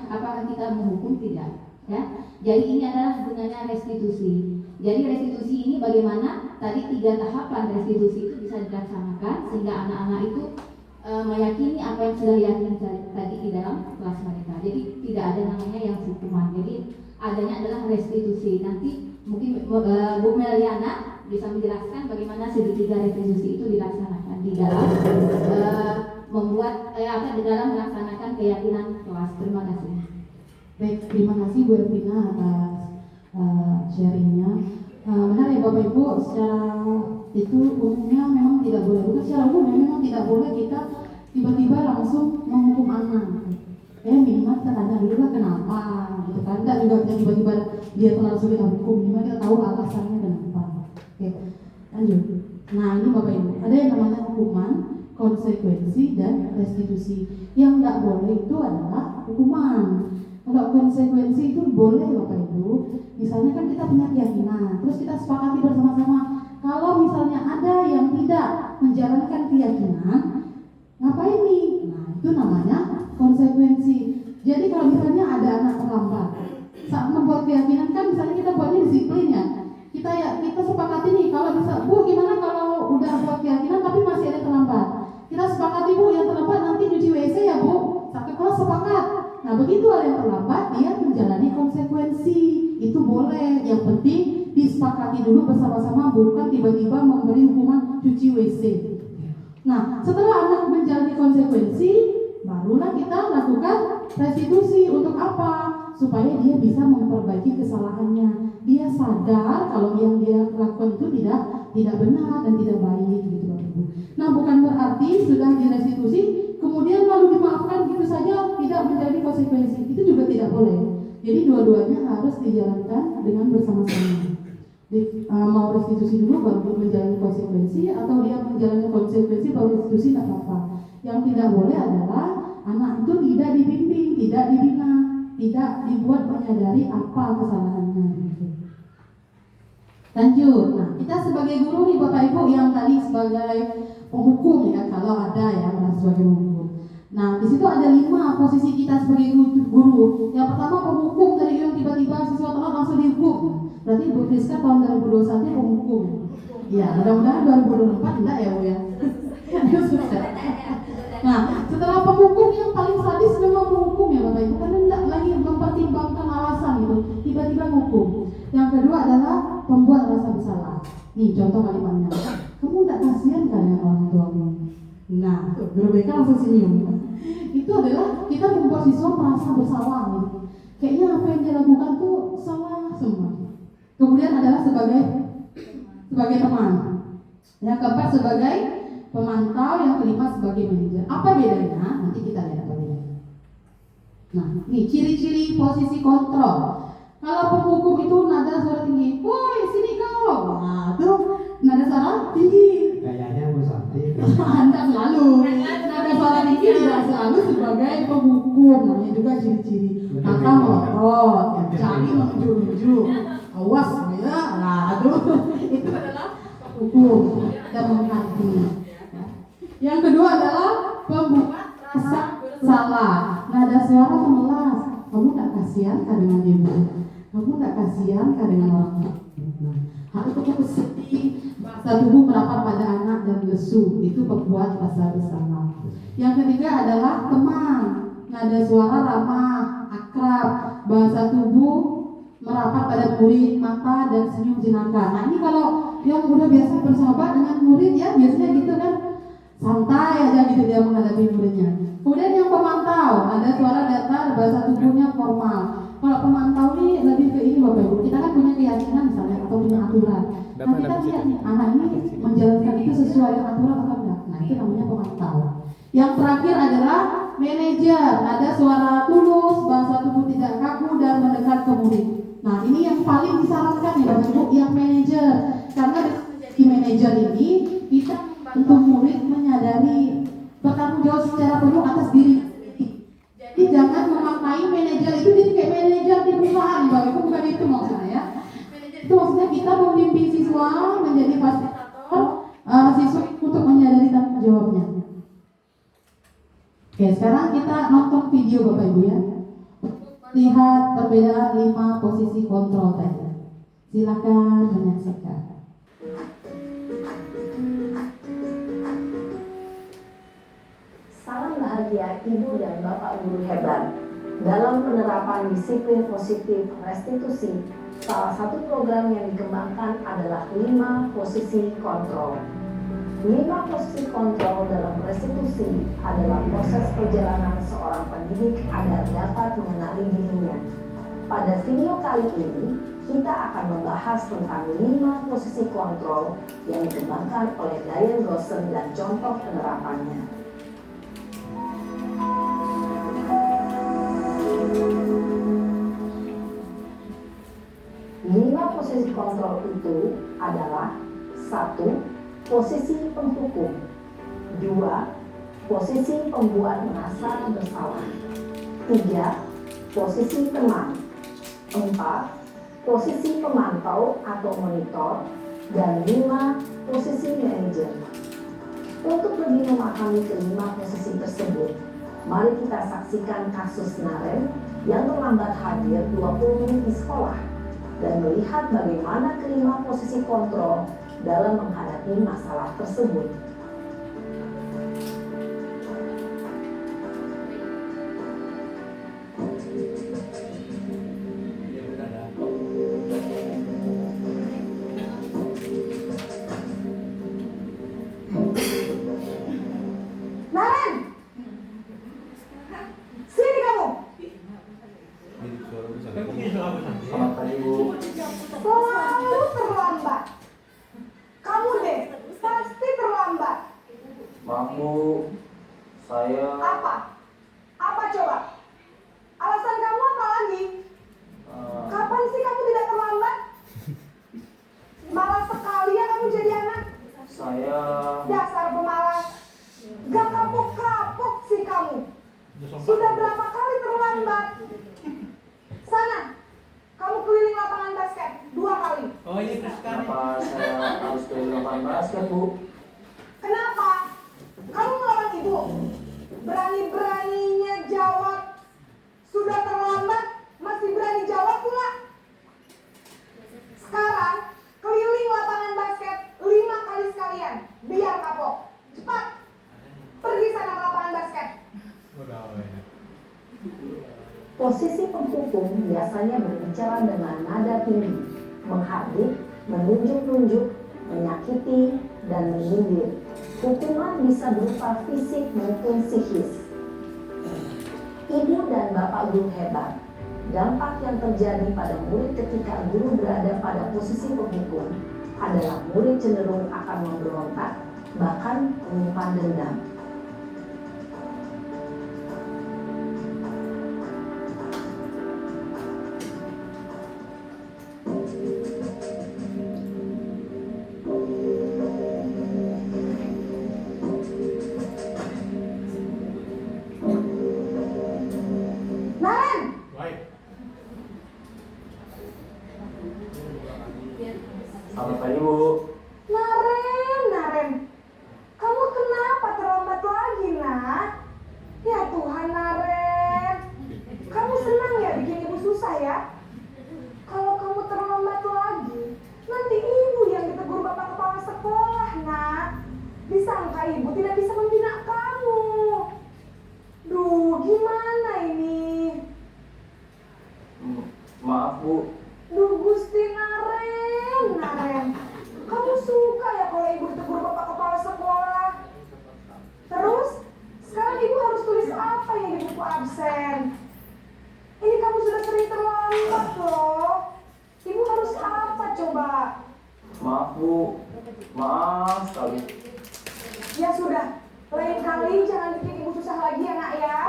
Apakah kita menghukum? Tidak, ya. Jadi ini adalah gunanya restitusi. Jadi restitusi ini bagaimana tadi 3 tahapan restitusi itu bisa dilaksanakan sehingga anak-anak itu meyakini apa yang sudah yakin tadi di dalam kelas mereka. Jadi tidak ada namanya yang hukuman. Jadi adanya adalah restitusi. Nanti mungkin Bu Meliana bisa menjelaskan bagaimana segitiga restitusi itu dilaksanakan di dalam di dalam melaksanakan keyakinan kelas. Terima kasih. Baik, terima kasih Bu Ervina atas sharingnya. Benar ya Bapak Ibu, secara itu umumnya memang tidak boleh, bukan secara umum memang tidak boleh kita tiba-tiba langsung menghukum anak. Minimal kita tanya dulu lah kenapa gitu kan. Tidak juga tiba-tiba dia langsung kita hukum, minimal kita tahu alasannya kenapa. Oke, lanjut. Nah ini Bapak Ibu, ada yang namanya hukuman, konsekuensi, dan restitusi. Yang tidak boleh itu adalah hukuman. Kalau konsekuensi itu boleh Bapak Ibu. Misalnya kan kita punya keyakinan, terus kita sepakati bersama-sama. Kalau misalnya ada yang tidak menjalankan keyakinan, ngapain nih? Nah itu namanya konsekuensi. Jadi kalau misalnya ada anak terlambat saat membuat keyakinan, kan misalnya kita buatnya disiplin ya. Kita sepakati nih, kalau bisa Bu gimana kalau udah buat keyakinan tapi masih ada terlambat. Kita sepakati Bu yang terlambat nanti cuci WC ya Bu. Satu kelas sepakat. Nah begitu ada yang terlambat, dia menjalani konsekuensi. Itu boleh, yang penting disepakati dulu bersama-sama, bukan tiba-tiba memberi hukuman cuci WC. Nah setelah anak menjalani konsekuensi, barulah kita lakukan restitusi. Untuk apa? Supaya dia bisa memperbaiki kesalahannya. Dia sadar kalau yang dia lakukan itu tidak benar dan tidak baik gitu Bapak Ibu. Nah bukan berarti sudah direstitusi kemudian lalu dimaafkan gitu saja, tidak menjadi konsekuensi. Itu juga tidak boleh. Jadi dua-duanya harus dijalankan dengan bersama-sama. Mau restitusi dulu baru menjalani konsekuensi, atau dia menjalani konsekuensi baru restitusi, tidak apa-apa. Yang tidak boleh adalah anak itu tidak dibimbing, tidak dibina, tidak dibuat menyadari apa kesalahannya. Lanjut. Nah, kita sebagai guru nih Bapak Ibu yang tadi sebagai penghukum ya, kalau ada ya sebagai penghukum. Nah, di situ ada 5 posisi kita sebagai guru. Yang pertama penghukum, dari yang tiba-tiba siswa telat langsung dihukum. Berarti Bu Friska tahun 2021 penghukum. Ya, mudah-mudahan 2024 enggak ya Bu ya. Nah, setelah penghukum yang paling sadis memang penghukum ya Bapak Ibu, karena tidak lagi mempertimbangkan alasan gitu, tiba-tiba hukum. Yang kedua adalah pembuat rasa bersalah. Nih contoh kalimatnya, kamu tidak kasihan kan ya orang tuamu? Nah, guru BK langsung senyum. Itu adalah kita membuat siswa merasa bersalah gitu. Kayaknya apa yang dia lakukan tuh salah semua. Kemudian adalah sebagai teman. Yang keempat sebagai pemantau, yang kelima sebagai manajer. Apa bedanya? Nanti kita lihat apa bedanya. Nah, ini ciri-ciri posisi kontrol. Kalau penghukum itu nada suara tinggi, woi sini kau. Nah, itu nada suara tinggi. Kayaknya Bu Santi. Anda selalu nada suara tinggi tidak selalu sebagai penghukum. Namanya juga ciri-ciri. Maka melotot, cari menuju-nuju, awas ya. Nah, itu adalah hukum dan menghakimi. Yang kedua adalah pembuat rasa salah. Nada suara memelas. Kamu tak kasihan kan dengan ibu? Kamu tak kasihan kan dengan orang tua? Nah, hal itu sedih, bahasa tubuh merapat pada anak dan lesu. Itu pembuat rasa bersalah. Yang ketiga adalah teman. Nada suara ramah, akrab, bahasa tubuh merapat pada murid, mata dan senyum jenaka. Nah ini kalau yang udah biasa bersahabat dengan murid ya biasanya gitu kan, santai aja gitu dia menghadapi muridnya. Kemudian yang pemantau, ada suara datar, bahasa tubuhnya formal. Kalau pemantau ini lebih ke ini Bapak Ibu, kita kan punya keyakinan misalnya atau punya aturan. Nah kita lihat nih, anak ini menjalankan itu sesuai dengan aturan atau enggak. Nah itu namanya pemantau. Yang terakhir adalah manajer, ada suara tulus, bahasa tubuh tidak kaku dan mendekat ke murid. Nah ini yang paling disarankan ya Bapak Ibu, yang manajer. Karena dengan menjadi manajer ini kita membantu murid menyadari bertanggung jawab secara penuh atas diri. Jadi jangan memaknai manajer itu jadi kayak manajer di perusahaan, Bapak Ibu, bukan itu maksudnya ya. Manajer itu maksudnya kita memimpin siswa menjadi fasilitator siswa untuk menyadari tanggung jawabnya. Oke, sekarang kita nonton video Bapak Ibu ya. Lihat perbedaan 5 posisi kontrol tadi. Silakan menyaksikan. Salam bahagia Ibu dan Bapak Guru hebat. Dalam penerapan disiplin positif restitusi, salah satu program yang dikembangkan adalah 5 posisi kontrol. 5 posisi kontrol dalam restitusi adalah proses perjalanan seorang pendidik agar dapat mengenali dirinya. Pada video kali ini, kita akan membahas tentang 5 posisi kontrol yang dikembangkan oleh Diane Gossen dan contoh penerapannya. 5 posisi kontrol itu adalah 1. Posisi penghukum, 2. Posisi pembuat merasa bersalah, 3. Posisi teman, 4. Posisi pemantau atau monitor, dan 5. Posisi manajer. Untuk lebih memahami kelima posisi tersebut, mari kita saksikan kasus Naren yang terlambat hadir 20 menit di sekolah dan melihat bagaimana kelima posisi kontrol dalam menghadapi masalah tersebut. Naren, sini kamu. Selamat pagi Bu. Selalu terlambat. Kamu deh, pasti terlambat. Maaf Bu, saya Apa? Apa coba? Alasan kamu apa lagi? Kapan sih kamu tidak terlambat? Malas sekali ya kamu jadi anak. saya Dasar pemalas. Gak kapok-kapok sih kamu. Sudah berapa kali terlambat? Sana, kamu keliling lapangan basket 2 kali. kenapa saya harus ke lapangan basket Bu? Kenapa? Kamu melawan ibu. Berani-beraninya jawab. Sudah terlambat, masih berani jawab pula. Sekarang, keliling lapangan basket 5 kali sekalian. Biar kapok. Cepat. Pergi sana ke lapangan basket. Posisi penghukum biasanya berbicara dengan nada tinggi, menghardik, menunjuk-nunjuk, menyakiti, dan menyindir. Hukuman bisa berupa fisik maupun psikis. Ibu dan Bapak Guru hebat, dampak yang terjadi pada murid ketika guru berada pada posisi penghukum adalah murid cenderung akan memberontak, bahkan menyimpan dendam. Naren, Selamat pagi Bu. Naren. Kamu kenapa terlambat lagi, nak? Ya Tuhan, Naren. Kamu senang ya bikin ibu susah ya? Kalau kamu terlambat lagi, nanti ibu yang ditegur bapak kepala sekolah, nak. Disangka ibu tidak bisa membina kamu. Duh, gimana ini? Maaf Bu, Duh, Gusti Naren. Kamu suka ya kalau ibu ditegur bapak kepala sekolah? Terus, sekarang ibu harus tulis apa yang ibu Ya sudah, lain kali jangan bikin ibu susah lagi ya nak ya.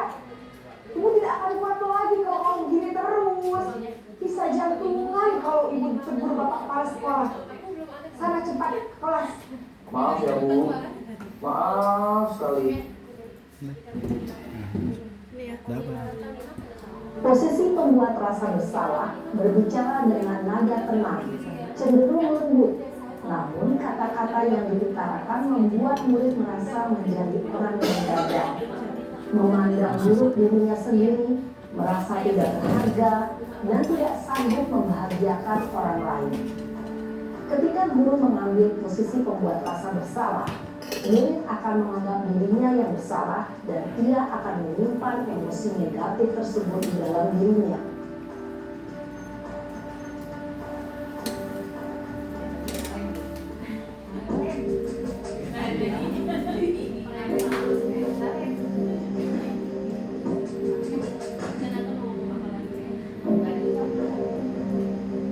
Ibu tidak akan kuat lagi kalau kamu gini terus. Bisa jantungan kalau ibu ditegur bapak kepala sekolah. Sana cepat ke kelas. Maaf ya Bu, maaf sekali. Posisi pembuat rasa bersalah berbicara dengan nada tenang, cenderung lembut. Namun kata-kata yang diutarakan membuat murid merasa menjadi orang yang gagal, memandang buruk dirinya sendiri, merasa tidak berharga, dan tidak sanggup membahagiakan orang lain. Ketika guru mengambil posisi pembuat rasa bersalah, murid akan menganggap dirinya yang bersalah dan ia akan menyimpan emosi negatif tersebut di dalam dirinya.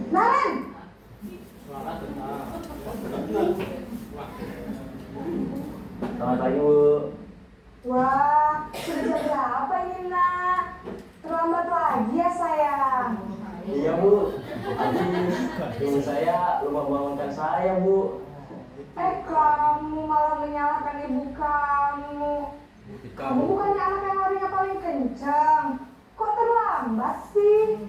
Naren! Selamat pagi Bu. Wah, sudah jam berapa ini nak? Terlambat lagi ya sayang. Iya Bu, tadi ibu saya lupa bangunkan saya Bu. Kamu malah menyalahkan ibu kamu. Kamu bukannya anak yang larinya paling kencang. Kok terlambat sih?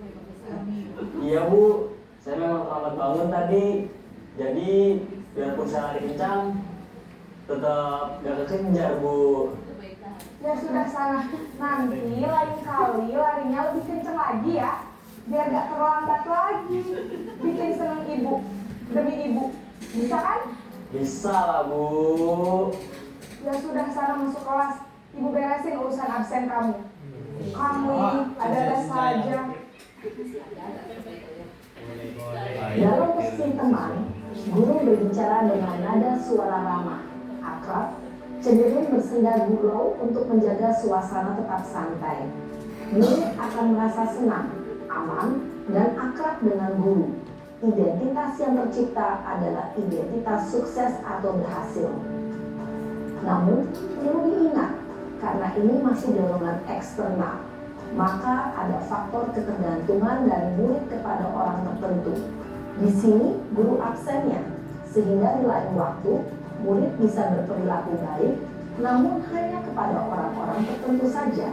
Iya Bu, saya memang terlambat bangun tadi. Jadi biarpun saya lari kencang, tetap gak kekejar Bu. Ya sudah sana. Nanti lain kali larinya lebih kencang lagi ya. Biar gak terlambat lagi. Bikin seneng ibu. Demi ibu. Bisa kan? Bisa lah Bu. Ya sudah sana masuk kelas. Ibu beresin urusan absen kamu. Kamu ini ada-ada saja. Dalam posisi teman, guru berbicara dengan nada suara ramah, akrab, cenderung bersenda gurau untuk menjaga suasana tetap santai. Murid akan merasa senang, aman, dan akrab dengan guru. Identitas yang tercipta adalah identitas sukses atau berhasil. Namun, perlu diingat, karena ini masih dorongan eksternal, maka ada faktor ketergantungan dari murid kepada orang tertentu. Di sini, guru absennya, sehingga di lain waktu, murid bisa berperilaku baik, namun hanya kepada orang-orang tertentu saja.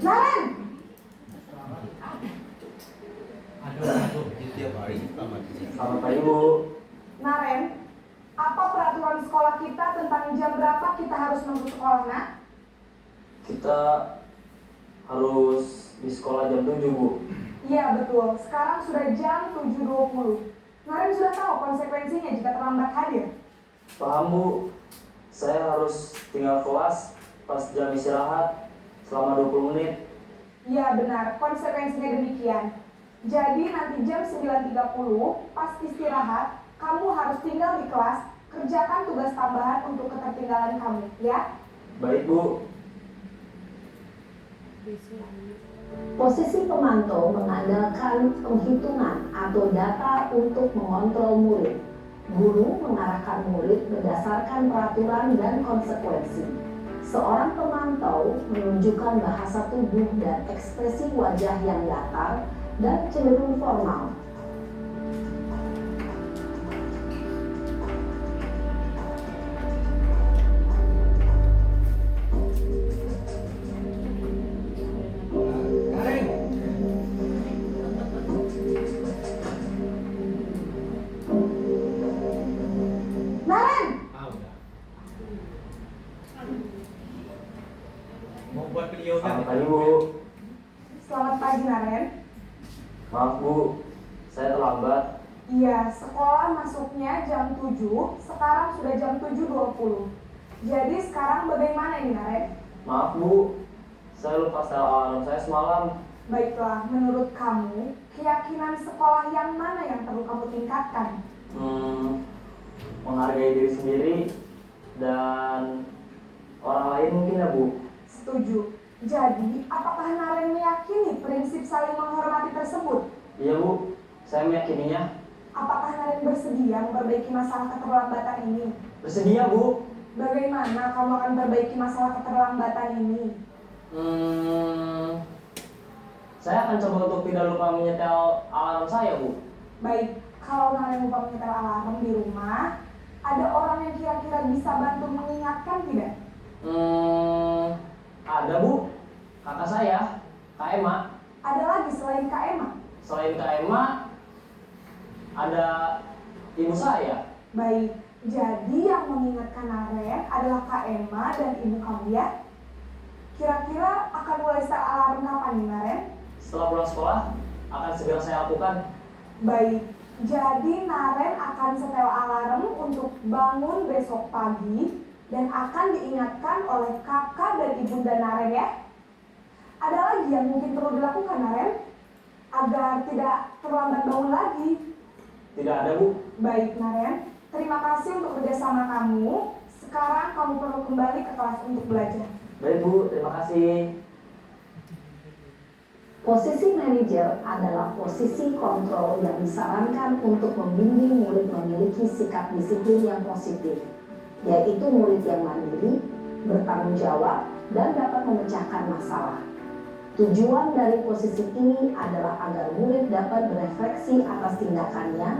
Naren! Selamat pagi Bu. Naren, apa peraturan sekolah kita tentang jam berapa kita harus masuk sekolah, nak? Kita harus di sekolah jam 7 Bu. Iya betul, sekarang sudah jam 7.20. Naren sudah tahu konsekuensinya jika terlambat hadir. Paham Bu. Saya harus tinggal kelas pas jam istirahat selama 20 menit. Iya benar, konsekuensinya demikian. Jadi nanti jam 9.30 pas istirahat, kamu harus tinggal di kelas, kerjakan tugas tambahan untuk ketertinggalan kamu, ya? Baik Bu. Posisi pemantau mengandalkan penghitungan atau data untuk mengontrol murid. Guru mengarahkan murid berdasarkan peraturan dan konsekuensi. Seorang pemantau menunjukkan bahasa tubuh dan ekspresi wajah yang datar dan cenderung formal. Naren! Mau buat video Selamat pagi Bu. Selamat pagi, Naren. Maaf Bu, saya terlambat. Iya, sekolah masuknya jam 7, sekarang sudah jam 7.20. Jadi sekarang bagaimana ini, Naren? Maaf Bu, saya lupa setel alarm saya semalam. Baiklah, menurut kamu, keyakinan sekolah yang mana yang perlu kamu tingkatkan? menghargai diri sendiri dan orang lain mungkin ya Bu. Setuju. Jadi, apakah Naren meyakini prinsip saling menghormati tersebut? Iya Bu, saya meyakininya. Apakah Naren bersedia memperbaiki masalah keterlambatan ini? Bersedia Bu. Bagaimana kamu akan memperbaiki masalah keterlambatan ini? Saya akan coba untuk tidak lupa menyetel alarm saya Bu. Baik, kalau Naren lupa menyetel alarm di rumah, ada orang yang kira-kira bisa bantu mengingatkan tidak? Ada Bu, kakak saya, Kak Emma. Ada lagi selain Kak Emma? Selain Kak Emma, ada ibu saya. Baik, jadi yang mengingatkan Naren adalah Kak Emma dan ibu kamu ya? Kira-kira akan mulai start alarm kapan nih Naren? Setelah pulang sekolah, akan segera saya lakukan. Baik, jadi Naren akan setel alarm untuk bangun besok pagi dan akan diingatkan oleh kakak dan ibunda Naren ya. Ada lagi yang mungkin perlu dilakukan Naren agar tidak terlambat bangun lagi? Tidak ada Bu. Baik Naren, terima kasih untuk kerjasama kamu. Sekarang kamu perlu kembali ke kelas untuk belajar. Baik Bu, terima kasih. Posisi manajer adalah posisi kontrol yang disarankan untuk membimbing murid memiliki sikap disiplin yang positif, yaitu murid yang mandiri, bertanggung jawab, dan dapat memecahkan masalah. Tujuan dari posisi ini adalah agar murid dapat berefleksi atas tindakannya.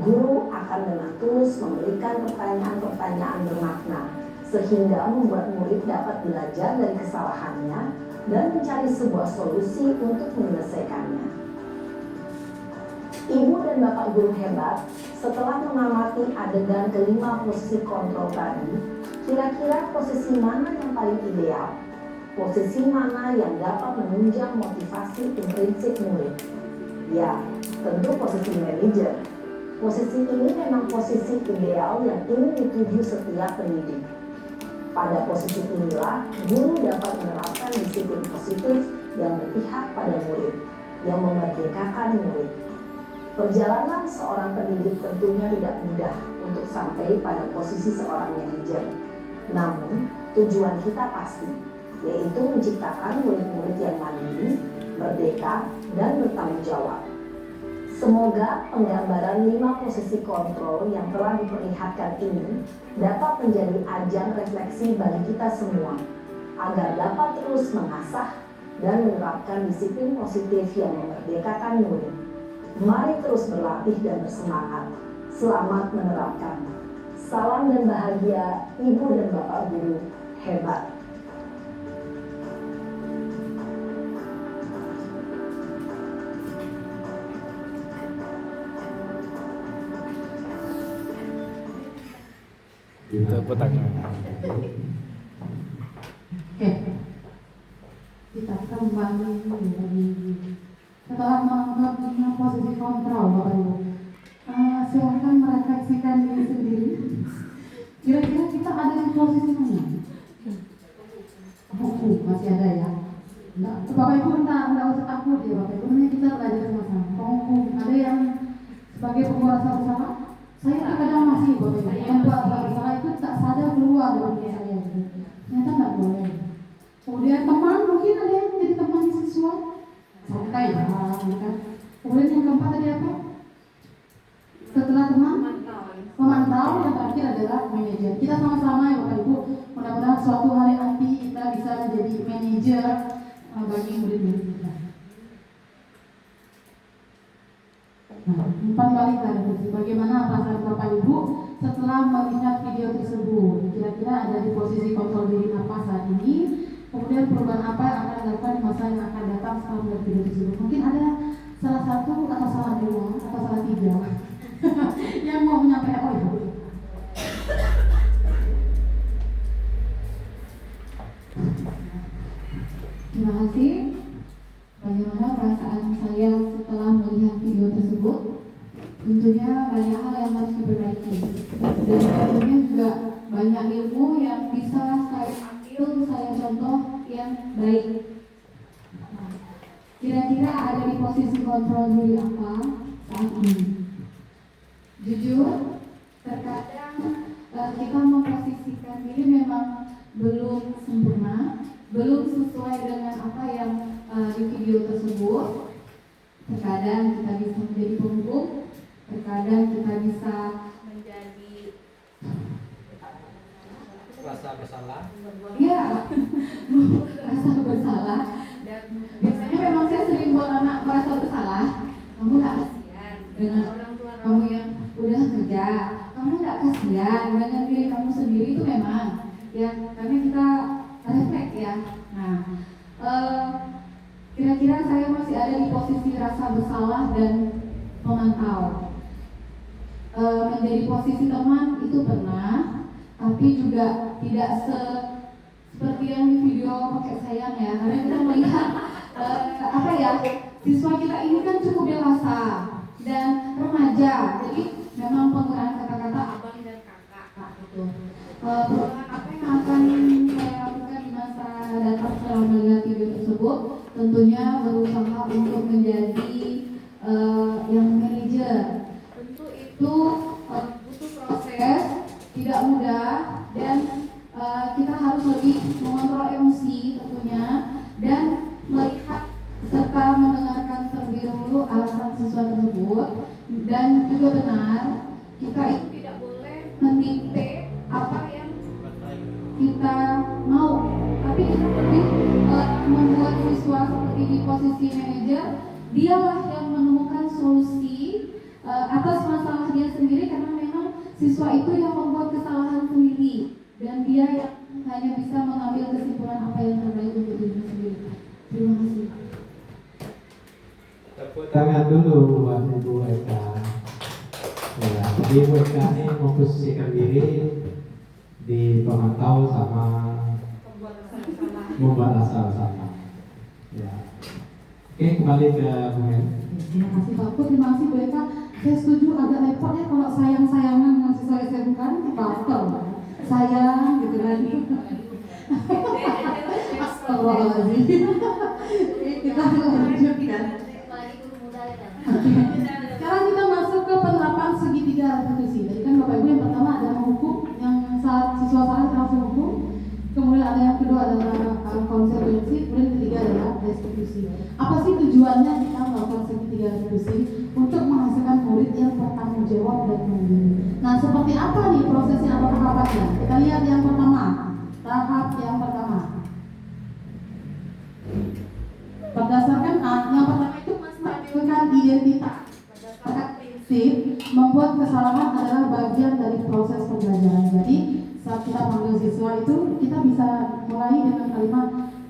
Guru akan dengan tulus memberikan pertanyaan-pertanyaan bermakna, sehingga membuat murid dapat belajar dari kesalahannya dan mencari sebuah solusi untuk menyelesaikannya. Ibu dan Bapak guru hebat, setelah mengamati adegan kelima posisi kontrol tadi, kira-kira posisi mana yang paling ideal? Posisi mana yang dapat menunjang motivasi intrinsik murid? Ya, tentu posisi manajer. Posisi ini memang posisi ideal yang ingin dituju setiap pendidik. Pada posisi inilah, guru dapat menerapkan disiplin positif yang berpihak pada murid, yang memerdekakan murid. Perjalanan seorang pendidik tentunya tidak mudah untuk sampai pada posisi seorang manajer. Namun, tujuan kita pasti, yaitu menciptakan murid-murid yang mandiri, merdeka, dan bertanggung jawab. Semoga penggambaran 5 posisi kontrol yang telah diperlihatkan ini dapat menjadi ajang refleksi bagi kita semua, agar dapat terus mengasah dan menerapkan disiplin positif yang memerdekakan murid. Mari terus berlatih dan bersemangat. Selamat menerapkan. Salam dan bahagia Ibu dan Bapak guru hebat. Tepuk tangan. Oke, kita kembali lagi. Setelah menganggap posisi kontrol, Bapak Ibu, silahkan merefleksikan diri sendiri. Kira-kira kita ada di posisi mana? Masih ada ya. Nah, Bapak Ibu nggak usah takut ya Bapak Ibu. Ini kita belajar sama-sama. Ada yang sebagai penguasa bersama. Saya kadang masih Bapak Ibu. Yang buat bersama itu tak sadar keluar dari diri saya. Ternyata nggak boleh. Kemudian teman, mungkin ada yang jadi teman siswa. Santai ya, kan? Kemudian yang keempat tadi apa? Setelah teman, pemantau, yang terakhir adalah manajer. Kita sama-sama ya Bapak Ibu. Mudah-mudahan suatu hari nanti kita bisa menjadi manajer bagi murid-murid kita. Nah, kembali ke refleksi. Bagaimana perasaan Bapak Ibu setelah melihat video tersebut? Kira-kira ada di posisi kontrol diri apa saat ini? Kemudian perubahan apa yang akan dilakukan di masa yang akan datang setelah melihat video tersebut? Mungkin ada salah satu atau salah dua atau salah tiga yang mau menyampaikan Ibu. Terima kasih. Bagaimana perasaan saya setelah melihat video tersebut? Tentunya banyak hal yang harus diperbaiki, dan tentunya juga banyak ilmu yang bisa saya ambil, saya contoh yang baik. Kira-kira ada di posisi kontrol diri apa saat ini? Jujur, terkadang sendiri memang belum sempurna, belum sesuai dengan apa yang di video tersebut. Terkadang kita bisa menjadi penghukum, terkadang kita bisa menjadi Rasa bersalah. Iya, rasa bersalah. Dan biasanya memang saya sering buat anak merasa bersalah. Kamu nggak kasihan dengan orang tua kamu yang udah kerja. Kamu nggak kasihan dengan diri kamu sendiri, itu memang ya, karena kita refleks ya. Nah, kira-kira saya masih ada di posisi rasa bersalah dan memantau. Menjadi posisi teman itu pernah, tapi juga tidak seperti yang di video pakai sayang ya, karena kita melihat apa ya, siswa kita ini kan cukup dewasa dan remaja, jadi memang penggunaan kata-kata abang dan kakak gitu. Perubahan apa yang akan saya lakukan di masa datang setelah melihat video tersebut, tentunya berusaha untuk menjadi yang manajer. Tentu itu butuh proses, tidak mudah, dan kita harus lebih mengontrol emosi tentunya, dan melihat serta mendengarkan terlebih dahulu alasan siswa tersebut. Dan juga benar, kita itu tidak boleh mendikte apa yang kita mau, tapi kita lebih membuat siswa seperti di posisi manajer, dialah yang menemukan solusi atas masalah dia sendiri, karena memang siswa itu yang membuat kesalahan sendiri dan dia yang hanya bisa mengambil kesimpulan apa yang terbaik untuk dirinya sendiri. Terima kasih. Tepuk tangan dulu buat Ibu Eka. Ya, jadi Ibu Eka ini memposisikan diri di pemantau sama membuat rasa sama. Ya. Oke, kembali ke Bu Hen. Terima kasih Pak Put, terima kasih Bu Eka. Saya setuju, agak repot ya kalau sayang-sayangan dengan siswa SMK kan pastor, sayang gitu kan. Astagfirullahaladzim. Kita lanjutkan. Sekarang kita masuk ke penerapan segitiga restitusi. Tadi kan Bapak Ibu yang pertama ada menghukum, yang saat siswa salah kita langsung hukum. Kemudian ada yang kedua adalah konsekuensi, kemudian yang ketiga adalah restitusi. Apa sih tujuannya kita melakukan segitiga restitusi? Untuk menghasilkan murid yang bertanggung jawab dan mandiri. Nah, seperti apa nih prosesnya atau tahapannya? Kita lihat yang pertama, tahap yang pertama. Berdasarkan yang pertama itu menstabilkan identitas. Berdasarkan prinsip, membuat kesalahan adalah bagian dari proses pembelajaran. Jadi saat kita panggil siswa itu, kita bisa mulai dengan kalimat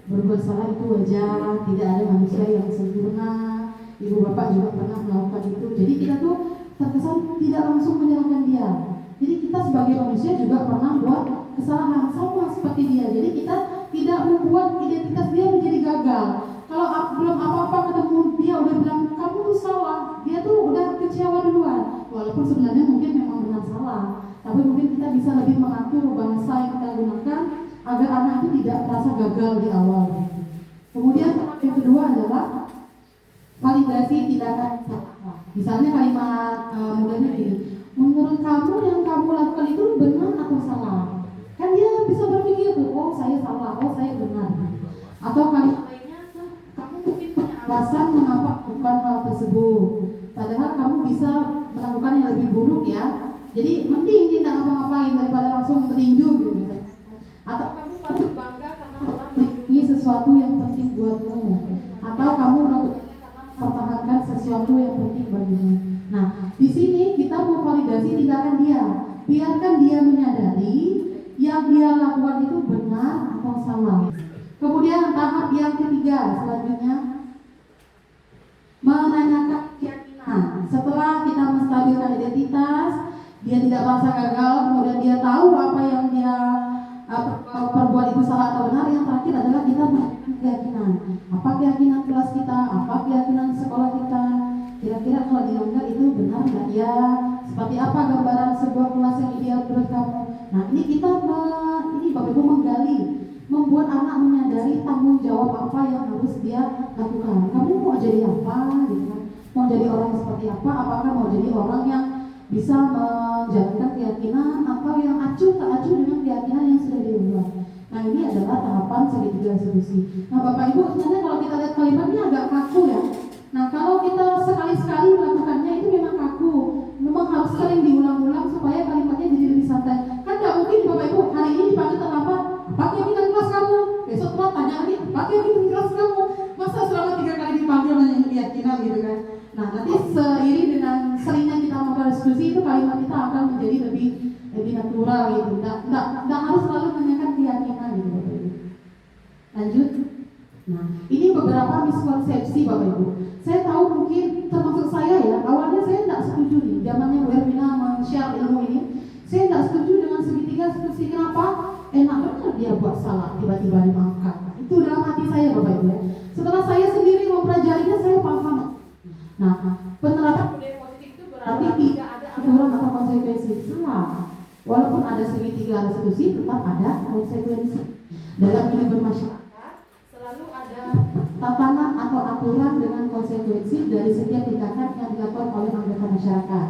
berbuat salah itu wajar, tidak ada manusia yang sempurna. Ibu bapak juga pernah melakukan itu. Jadi kita tuh terkesan tidak langsung menyalahkan dia. Jadi kita sebagai manusia juga pernah buat kesalahan sama seperti dia. Jadi kita tidak membuat identitas dia menjadi gagal. Kalau belum apa-apa ketemu dia udah bilang kamu tuh salah, dia tuh udah kecewa duluan. Walaupun sebenarnya mungkin memang benar salah, tapi mungkin kita bisa lebih mengatur bahasa yang kita gunakan agar anak itu tidak merasa gagal di awal. Kemudian tahap yang kedua adalah validasi tindakan salah. Misalnya kalimat mudahnya gini, menurut kamu yang kamu lakukan itu benar atau salah? Kan dia bisa berpikir tuh, oh saya salah, oh saya benar. Atau kalimat lainnya, kamu mungkin punya alasan mengapa melakukan hal tersebut, padahal kamu bisa melakukan yang lebih buruk ya. Jadi mending tidak ngapa-ngapain daripada langsung meninju gitu. Atau kamu patut bangga karena telah memiliki sesuatu yang penting buatmu. Atau kamu mempertahankan sesuatu yang penting bagimu. Nah, di sini kita memvalidasi tindakan dia. Biarkan dia menyadari yang dia lakukan itu benar atau salah. Kemudian tahap yang ketiga selanjutnya menanyakan keyakinan. Setelah kita menstabilkan identitas, dia tidak merasa gagal, kemudian dia tahu apa yang dia perbuat itu salah atau benar. Yang terakhir adalah kita menanyakan keyakinan. Apa keyakinan kelas kita? Apa keyakinan sekolah kita? Kira-kira kalau dilanggar itu benar nggak ya? Seperti apa gambaran sebuah kelas yang ideal menurut kamu? Nah, ini kita Bapak Ibu menggali, membuat anak menyadari tanggung jawab apa yang harus dia lakukan. Kamu mau jadi apa? Gitu kan? Mau jadi orang seperti apa? Apakah mau jadi orang yang bisa menjalankan keyakinan atau yang acuh tak acuh dengan keyakinan yang sudah Nah ini adalah tahapan segitiga restitusi. Nah Bapak Ibu, sebenarnya kalau kita lihat kalimatnya agak kaku ya. Nah kalau kita sekali-sekali melakukannya itu memang kaku, memang harus sering diulang-ulang supaya kalimatnya jadi lebih santai. Kan nggak mungkin Bapak Ibu hari ini dipanggil terlambat, pakai bintang kelas kamu, besok telat tanya lagi, pakai bintang kelas kamu. Masa selama 3 kali dipanggil nanya keyakinan gitu kan? Nah nanti seiring dengan seringnya kita melakukan restitusi itu kalimat kita akan menjadi lebih natural gitu. Nggak harus selalu menanyakan keyakinan gitu Bapak Ibu. Lanjut. Nah ini beberapa miskonsepsi Bapak Ibu. Saya tahu mungkin termasuk saya ya, awalnya saya tidak setuju nih, zamannya Bu Ermina men-share ilmu ini. Saya tidak setuju dengan segitiga restitusi. Kenapa? Enak benar dia buat salah, tiba-tiba dimaafkan. Itu dalam hati saya Bapak Ibu ya. Setelah saya sendiri mempelajarinya, saya paham. Nah, penerapan budaya positif itu berarti tidak ada aturan atau konsekuensi. Salah. Walaupun ada segitiga restitusi, tetap ada konsekuensi. Dalam hidup bermasyarakat, selalu ada tatanan atau aturan dengan konsekuensi dari setiap tindakan yang dilakukan oleh anggota masyarakat.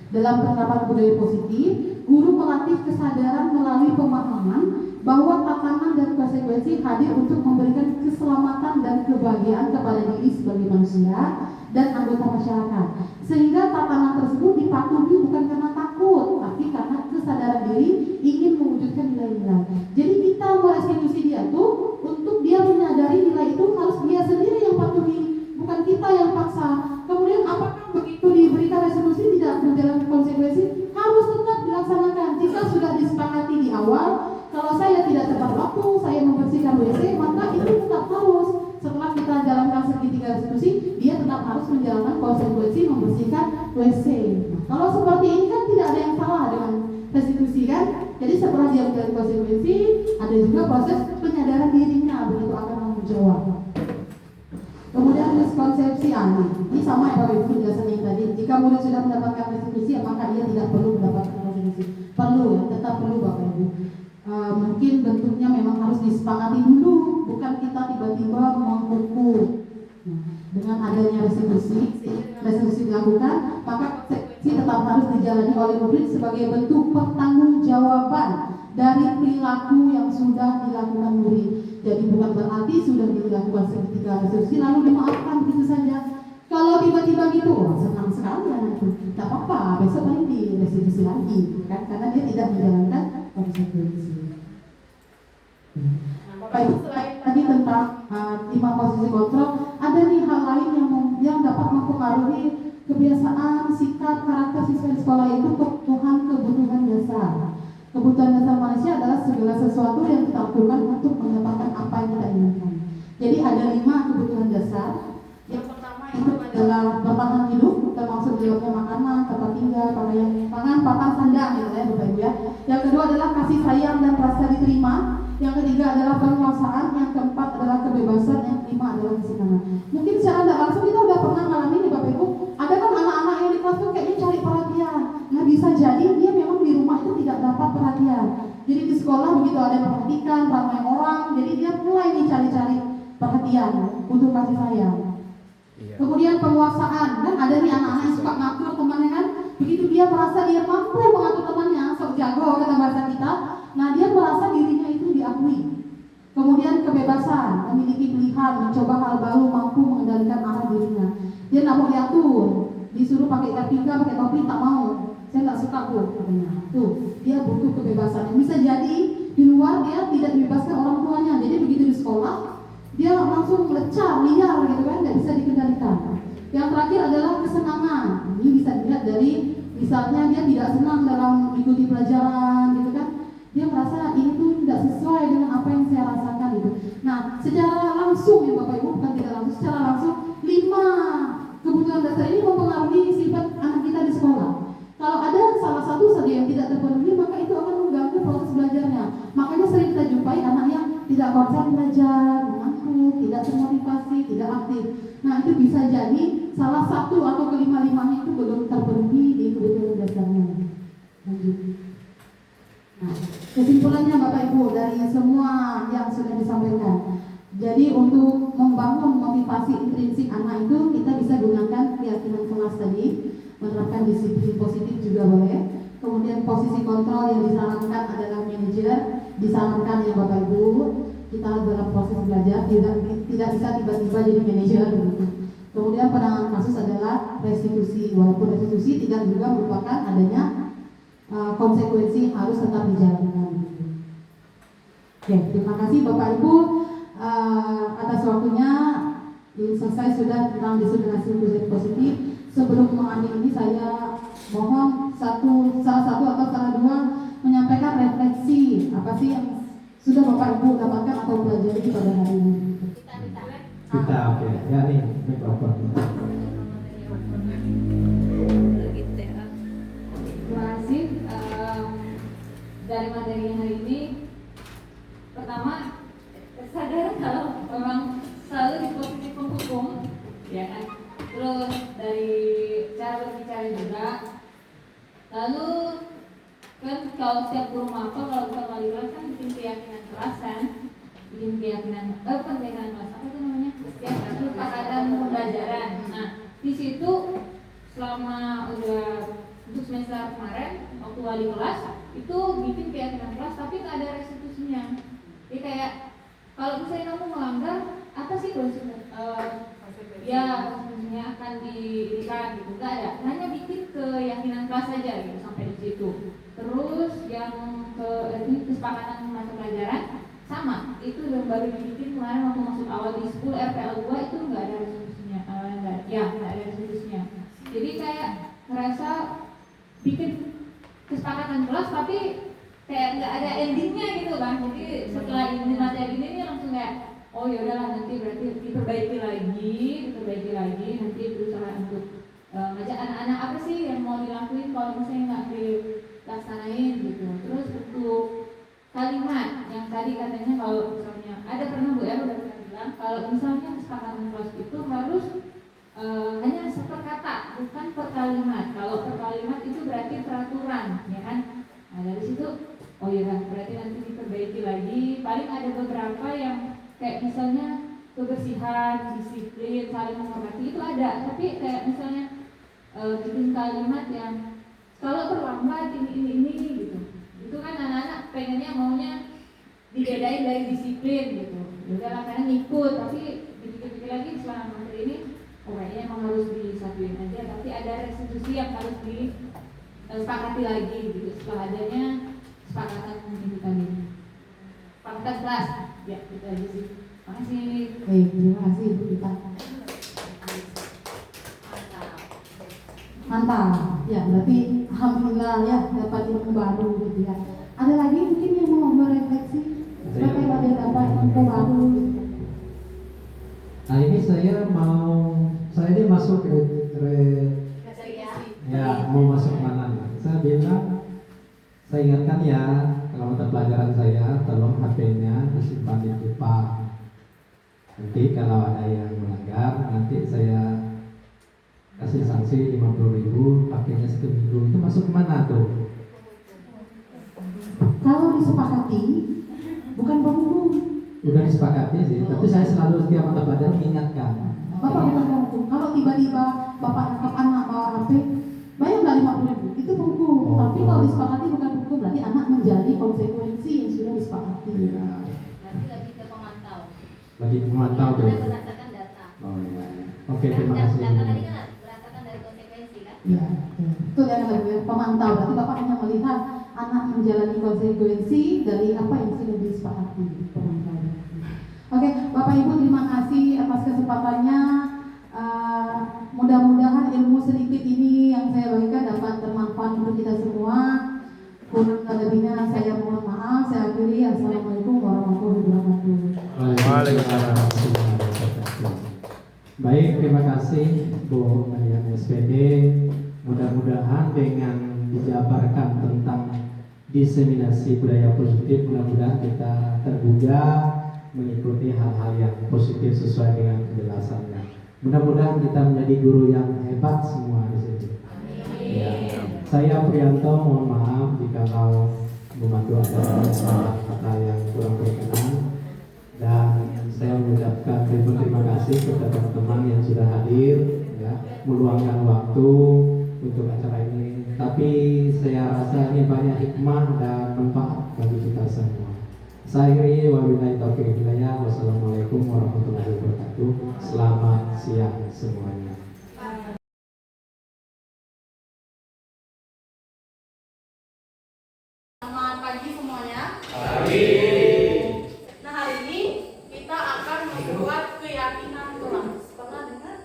Dalam penerapan budaya positif, guru melatih kesadaran melalui pemahaman bahwa tatanan dan konsekuensi hadir untuk memberikan keselamatan dan kebahagiaan kepada diri sebagai manusia dan anggota masyarakat. Sehingga tatanan tersebut dipatuhi bukan karena takut, tapi karena kesadaran diri ingin mewujudkan nilai-nilai. Jadi kita merestitusi dia tuh untuk dia menyadari nilai itu harus dia sendiri yang patuhi, bukan kita yang paksa. Kemudian apakah begitu diberikan restitusi tidak menjalani konsekuensi? Harus tetap dilaksanakan. Jika sudah disepakati di awal, kalau saya tidak tepat waktu, saya membersihkan WC, maka itu tetap harus. Setelah kita jalankan segitiga restitusi, dia tetap harus menjalankan konsekuensi membersihkan WC. Nah, kalau seperti ini kan tidak ada yang salah dengan restitusi kan? Jadi setelah dia menjalani konsekuensi, ada juga proses penyadaran dirinya begitu akan tanggung jawab. Kemudian miskonsepsi ini sama ya Bapak Ibu penjelasan yang tadi. Jika murid sudah mendapatkan restitusi, maka dia tidak perlu mendapatkan restitusi. Perlu ya, tetap perlu Bapak Ibu. Mungkin bentuknya memang harus disepakati dulu, bukan kita tiba-tiba menghukum. Dengan adanya restitusi dilakukan, maka konsekuensi tetap harus dijalani oleh murid sebagai bentuk pertanggungjawaban dari perilaku yang sudah dilakukan murid. Jadi bukan berarti sudah dilakukan segitiga restitusi lalu dimaafkan begitu saja. Kalau tiba-tiba gitu, senang sekali anak itu, tidak apa-apa, besok paling di restitusi lagi, kan? Karena dia tidak menjalankan konsekuensi. Bapak Ibu, selain tadi tentang 5 posisi kontrol, ada nih hal lain yang dapat mempengaruhi kebiasaan, sikap, karakter siswa di sekolah, itu kebutuhan dasar. Kebutuhan dasar manusia adalah segala sesuatu yang kita lakukan untuk mendapatkan apa yang kita inginkan. Jadi ada 5 kebutuhan dasar. Yang pertama itu adalah bertahan hidup, termasuk dalamnya makanan, tempat tinggal, pakaian, pangan, papan, sandang, gitu ya Bapak Ibu ya. Yang kedua adalah kasih sayang dan rasa diterima. Yang ketiga adalah penguasaan. Yang keempat adalah kebebasan. Yang kelima adalah kesenangan. Mungkin secara tidak langsung kita udah pernah ngalamin nih Bapak Ibu. Ada kan anak-anak yang di kelas tuh kayaknya cari perhatian. Nah bisa jadi dia memang di rumah itu tidak dapat perhatian. Jadi di sekolah begitu ada yang perhatikan, ramai orang, jadi dia mulai nih cari-cari perhatian untuk kasih sayang. Kemudian penguasaan, kan ada nih anak-anak yang suka ngatur temannya kan. Begitu dia merasa dia mampu mengatur temannya, sok jago kata bahasa kita. Nah dia merasa dirinya itu diakui. Kemudian kebebasan, memiliki pilihan, mencoba hal baru, mampu mengendalikan arah dirinya. Dia tidak mau diatur, disuruh pakai kartika, pakai topi, tak mau. Saya nggak suka tuh katanya. Tuh, dia butuh kebebasan. Bisa jadi di luar dia tidak dibebaskan orang tuanya. Jadi begitu di sekolah, dia langsung melecar, liar gitu kan, nggak bisa dikendalikan. Yang terakhir adalah kesenangan. Ini bisa dilihat dari misalnya dia tidak senang dalam mengikuti pelajaran gitu kan. Dia merasa ini tuh tidak sesuai dengan apa yang saya rasakan gitu. Nah, secara langsung ya Bapak Ibu, bukan tidak langsung, secara langsung 5 kebutuhan dasar ini mempengaruhi sifat anak kita di sekolah. Kalau ada salah satu saja yang tidak terpenuhi, maka itu akan mengganggu proses belajarnya. Makanya sering kita jumpai anak yang tidak konsen belajar, mengantuk, tidak termotivasi, tidak aktif. Nah, itu bisa jadi salah satu atau kelima-limanya itu belum terpenuhi di kebutuhan dasarnya. Lanjut. Nah, kesimpulannya Bapak Ibu dari semua yang sudah disampaikan. Jadi untuk membangun motivasi intrinsik anak itu kita bisa gunakan keyakinan kelas tadi, menerapkan disiplin positif juga boleh. Kemudian posisi kontrol yang disarankan adalah manajer, disarankan ya Bapak Ibu, kita dalam proses belajar tidak bisa tiba-tiba jadi manajer gitu. Kemudian penanganan kasus adalah restitusi, walaupun restitusi tidak juga merupakan adanya konsekuensi yang harus tetap dijalankan. Oke, terima kasih Bapak Ibu atas waktunya. Selesai sudah tentang diskriminasi positif. Sebelum mengakhiri ini saya mohon salah satu atau salah dua menyampaikan refleksi apa sih yang sudah Bapak Ibu dapatkan atau pelajari pada hari ini. Kita oke. Ya nih mikrofon. Terima kasih. Dari materi hari ini, pertama kesadaran kalau memang selalu di posisi penghukum, ya kan. Terus dari cara berbicara juga. Lalu kan kalau setiap guru mapel, kalau bukan wali kelas kan bikin keyakinan kelas kan, bikin keyakinan bukan keyakinan kelas, apa itu namanya, kesepakatan pembelajaran. Nah di situ selama udah untuk semester kemarin waktu wali kelas itu bikin keyakinan kelas tapi nggak ada restitusinya. Jadi kayak kalau misalnya kamu melanggar apa sih ya konsekuensinya akan diberikan gitu, nggak ada, hanya bikin keyakinan kelas saja gitu sampai di situ. Terus yang kesepakatan mata pelajaran sama, itu yang baru dibikin kemarin waktu masuk awal di 10 RPL 2 itu nggak ada resolusinya, nggak ada resolusinya. Jadi kayak ngerasa bikin kesepakatan kelas tapi kayak nggak ada endingnya gitu kan. Jadi setelah ini materi ini langsung kayak oh yaudahlah nanti berarti diperbaiki lagi, nanti berusaha untuk ngajak anak-anak apa sih yang mau dilakuin kalau misalnya nggak dilaksanain gitu. Terus untuk kalimat yang tadi katanya kalau misalnya ada pernah Bu Er udah pernah bilang kalau misalnya kesepakatan kelas itu harus hanya seperkata bukan per kalimat. Kalau per kalimat itu berarti peraturan ya kan. Nah dari situ oh iya berarti nanti diperbaiki lagi. Paling ada beberapa yang kayak misalnya kebersihan, disiplin, saling menghormati itu ada, tapi kayak misalnya bikin kalimat yang kalau terlambat ini gitu, itu kan anak-anak pengennya maunya dibedain dari disiplin gitu. Udah karena ngikut, tapi dipikir-pikir lagi selama materi ini, oh kayaknya emang harus disatuin aja, tapi ada restitusi yang harus disepakati lagi gitu setelah adanya kesepakatan itu tadi. Fakta kelas, ya itu aja sih. Makasih. Baik, terima kasih Ibu Rita. Mantap. Ya, berarti alhamdulillah ya dapat ilmu baru gitu ya. Ada lagi mungkin yang mau berefleksi? Siapa yang ada dapat ilmu baru? Nah ini saya ini masuk mau masuk mana nih? Saya bilang, saya ingatkan ya kalau mata pelajaran saya tolong HP-nya disimpan di pipa. Nanti kalau ada yang melanggar, nanti saya kasih sanksi 50.000, pakainya 1 minggu. Itu masuk kemana tuh? Kalau disepakati, bukan penghukum. Udah disepakati sih, tapi saya selalu setiap mata pelajaran mengingatkan. Bapak bukan penghukum. Kalau tiba-tiba Bapak nangkap anak bawa HP, bayar nggak 50.000? Itu penghukum. Tapi kalau disepakati bukan penghukum, berarti anak menjadi konsekuensi yang sudah disepakati. Ya. Berarti lebih ke pemantau. Lagi memantau tuh. Karena berdasarkan data. Oh iya. Oke, terima kasih. Data tadi kan berdasarkan dari konsekuensi kan? Ya, itu yang lebih pemantau. Berarti Bapak hanya melihat anak menjalani konsekuensi dari apa yang sudah disepakati. Pemantau. Oke, Bapak Ibu terima kasih atas kesempatannya. Mudah-mudahan ilmu sedikit ini yang saya bagikan dapat bermanfaat untuk kita semua. Kurang lebihnya saya mohon maaf. Saya akhiri. Assalamualaikum warahmatullahi wabarakatuh. Waalaikumsalam. Baik, terima kasih Bu Mariam SPD. Mudah-mudahan dengan dijabarkan tentang diseminasi budaya positif, mudah-mudahan kita tergugah mengikuti hal-hal yang positif sesuai dengan penjelasannya. Mudah-mudahan kita menjadi guru yang hebat semua di sini. Ya. Saya Prianto, mohon maaf jika membantu ada kata yang kurang berkenan, dan saya mengucapkan terima kasih kepada teman-teman yang sudah hadir, ya, meluangkan waktu untuk acara ini. Tapi saya rasa ini banyak hikmah dan manfaat bagi kita semua. Saya akhiri wabillahi taufiq hidayah. Wassalamualaikum warahmatullahi wabarakatuh. Selamat siang semuanya. Selamat pagi semuanya. Pagi. Nah, hari ini kita akan membuat keyakinan kelas. Pernah dengar?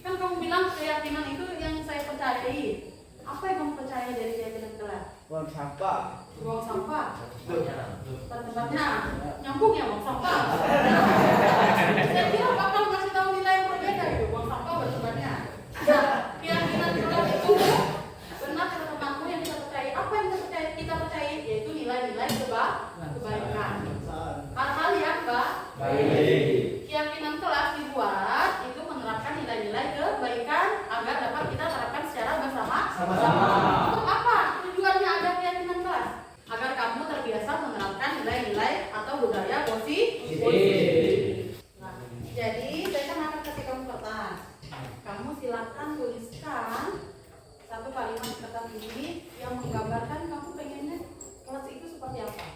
Kan kamu bilang keyakinan itu yang saya percayai. Apa yang kamu percaya dari keyakinan kelas? Buang sampah. Buang sampah. Tempatnya nyambung ya, buang sampah. Saya kira bakal kasih tahu nilai yang berbeda gitu. Buang sampah tempatnya. Nah, keyakinan kelas itu benar teman-temanku yang kita percaya. Apa yang kita percaya yaitu nilai-nilai kebaikan. Hal-hal yang baik. Keyakinan kelas dibuat itu menerapkan nilai-nilai kebaikan agar dapat kita terapkan secara bersama-sama. Untuk apa? Tujuannya ada keyakinan kelas agar kamu terbiasa menerapkan nilai-nilai atau budaya positif. Nah, jadi saya kan akan kasih kamu kertas. Kamu silakan tuliskan satu kalimat di kertas ini yang menggambarkan kamu pengennya kelas itu seperti apa.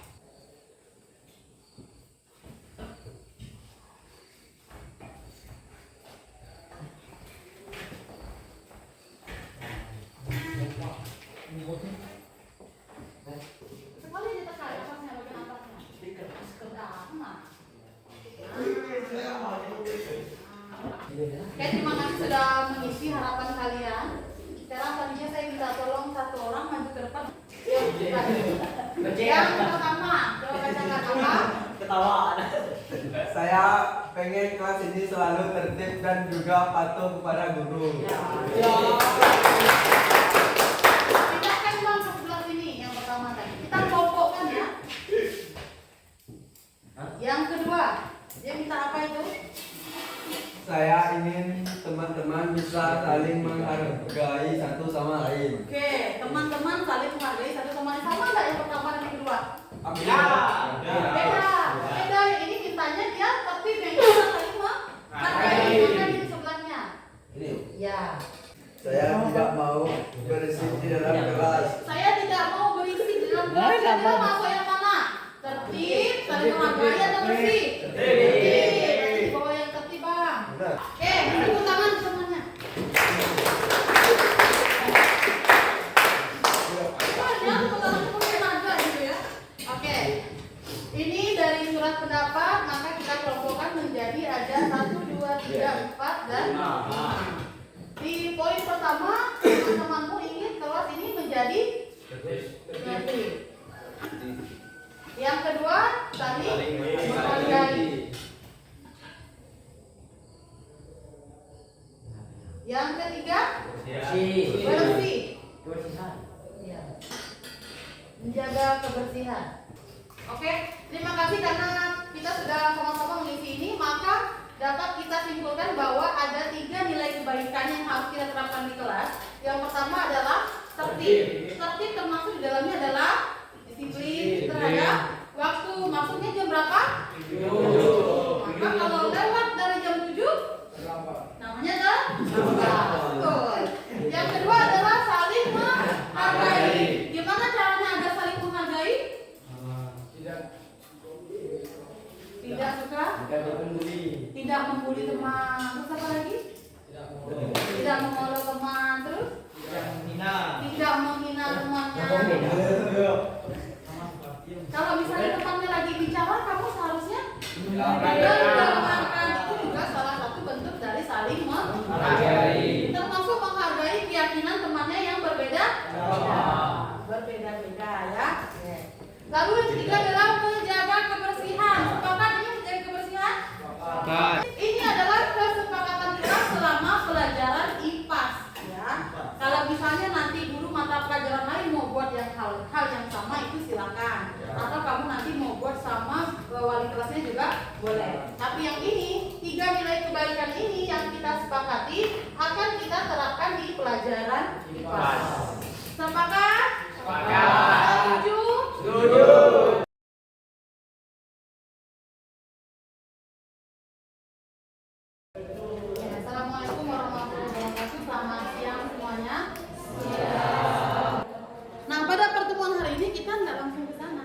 Sekali ditekan atasnya, bagian atasnya. Oke, terima kasih sudah mengisi harapan kalian. Sekarang tadinya saya minta tolong satu orang maju ke depan. Yang pertama, coba bacakan apa? Ketawa. Saya pengen kelas ini selalu tertib dan juga patuh kepada guru. Pindahkan bang ke sebelah sini yang pertama tadi. Kita kelompokkan ya. Yang kedua, dia minta apa itu? Saya ingin teman-teman bisa saling menghargai satu sama lain. Oke, teman-teman saling menghargai satu sama lain. Sama nggak yang pertama dan yang kedua? Beda. Ini mintanya dia tertib, yang kita saling menghargai. Maka di sebelahnya. Ini. Ya. Saya tidak mau berisik di dalam kelas. Saya tidak mau berisik di dalam kelas. Saya masuk yang mana? Tertib, saling menghargai atau bersih? Tertib. Berarti di bawah yang tertib bang. Oke, tepuk tangan semuanya. Oke, ini dari surat pendapat, maka kita kelompokkan menjadi ada 1, 2, 3, 4, dan 5. Di poin pertama, teman-temanmu ingin kelas ini menjadi tertib. Yang kedua, saling menghargai. Yang ketiga, bersih. Ya. Menjaga kebersihan. Oke, terima kasih karena kita sudah sama-sama mengisi ini, maka dapat kita simpulkan bahwa ada 3 nilai kebaikan yang harus kita terapkan di kelas. Yang pertama adalah tertib. Tertib termasuk di dalamnya adalah disiplin terhadap waktu. Maksudnya jam berapa? 7. Maka kalau lewat dari jam 7 namanya terlambat. Betul. Yang kedua adalah saling menghargai. Gimana caranya agar saling menghargai? Tidak suka? Tidak membuli teman. Terus apa lagi? Tidak mengolok teman. Terus? Tidak menghina temannya. Kalau misalnya temannya lagi bicara, kamu seharusnya mendengarkan. Itu juga salah satu bentuk dari saling menghargai. Termasuk menghargai keyakinan temannya yang berbeda. Berbeda-beda ya. Lalu yang ketiga adalah menjaga kebersihan. Sepakat ini menjaga kebersihan? Ini adalah kesepakatan kita selama pelajaran IPAS ya. Kalau misalnya nanti guru mata pelajaran lain mau buat yang hal yang sama itu silakan. Atau kamu nanti mau buat sama wali kelasnya juga boleh. Tapi yang ini 3 nilai kebaikan ini yang kita sepakati akan kita terapkan di pelajaran IPAS. Sepakat? Setuju? Setuju. Assalamualaikum warahmatullahi wabarakatuh. Selamat siang semuanya. Nah, pada pertemuan hari ini kita nggak langsung ke sana.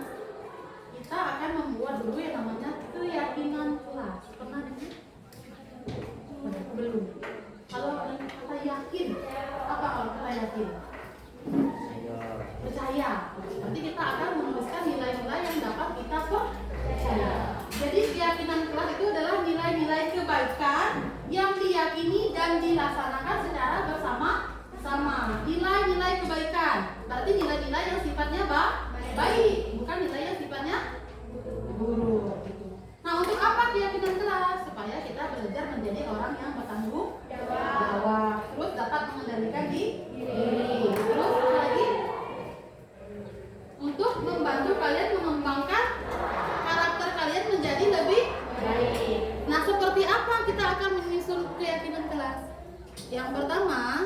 dan dilaksanakan secara bersama-sama. Nilai-nilai kebaikan, berarti nilai-nilai yang sifatnya baik, bukan nilai yang sifatnya buruk. Nah, untuk apa keyakinan kelas? Supaya kita belajar menjadi orang yang bertanggung jawab, terus dapat mengendalikan diri. Terus apa lagi? Untuk membantu kalian mengembangkan karakter kalian menjadi lebih baik. Nah, seperti apa kita akan menyusun keyakinan kelas? Yang pertama,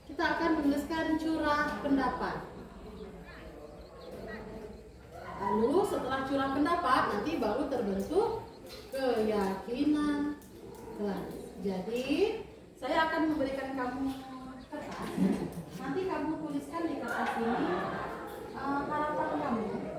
kita akan menuliskan curah pendapat. Lalu setelah curah pendapat, nanti baru terbentuk keyakinan kelas. Jadi, saya akan memberikan kamu kertas. Nanti kamu tuliskan di kertas ini harapan kamu.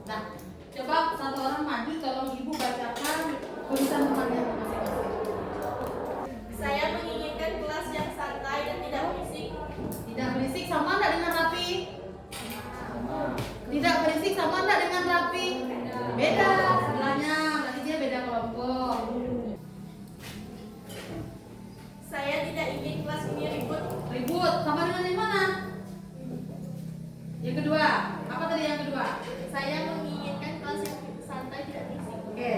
Nah, coba satu orang maju, tolong ibu bacakan tulisan temannya masing-masing. Saya menginginkan kelas yang santai dan tidak berisik. Tidak berisik sama enggak dengan rapi? Tidak berisik sama enggak dengan rapi? Beda sebelahnya, berarti dia beda kelompok. Saya tidak ingin kelas ini ribut. Ribut sama dengan yang mana? Yang kedua, apa tadi yang kedua? Saya menginginkan kelas yang santai tidak berisik. Oke.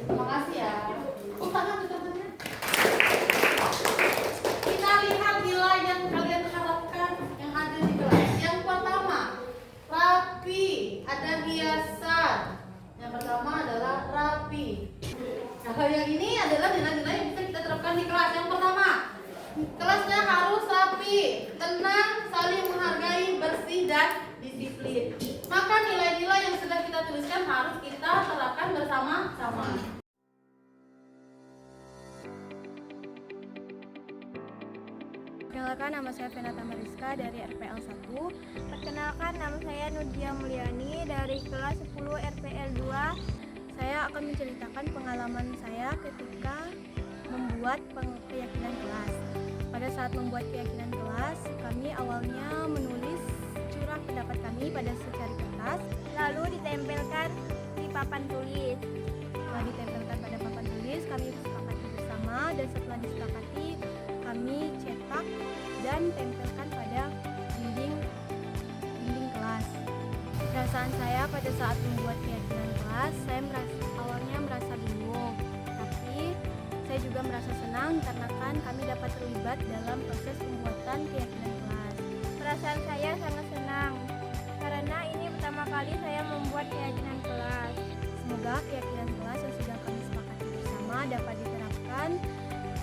Terima kasih ya. Tangan teman-teman. Kita lihat nilai yang kalian harapkan yang ada di kelas. Yang pertama, rapi, ada hiasan. Yang pertama adalah rapi. Kalau yang ini adalah nilai-nilai yang bisa kita terapkan di kelas. Yang pertama, kelasnya harus rapi, tenang, saling menghargai, bersih dan disiplin. Maka nilai-nilai yang sudah kita tuliskan harus kita terapkan bersama-sama. Perkenalkan, nama saya Venata Mariska dari RPL 1. Perkenalkan, nama saya Nudia Mulyani dari kelas 10 RPL 2. Saya akan menceritakan pengalaman saya ketika membuat keyakinan kelas. Pada saat membuat keyakinan kelas, kami awalnya menulis curah pendapat kami pada secari kertas, lalu ditempelkan di papan tulis. Setelah ditempelkan pada papan tulis, kami sepakati bersama, dan setelah disepakati, kami cetak dan tempelkan pada dinding kelas. Perasaan saya pada saat membuat keyakinan kelas, saya awalnya merasa bingung, tapi saya juga merasa senang karena kami dapat terlibat dalam proses pembuatan keyakinan kelas. Perasaan saya sangat senang karena ini pertama kali saya membuat keyakinan kelas. Semoga keyakinan kelas yang sudah kami sepakati bersama dapat diterapkan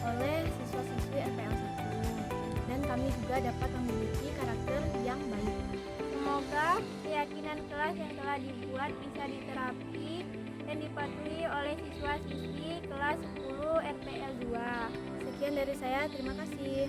oleh siswa-siswi RPL 1 dan kami juga dapat memiliki karakter yang baik. Semoga keyakinan kelas yang telah dibuat bisa diterapi dan dipatuhi oleh siswa-siswi kelas 10 RPL 2. Sekian dari saya, terima kasih.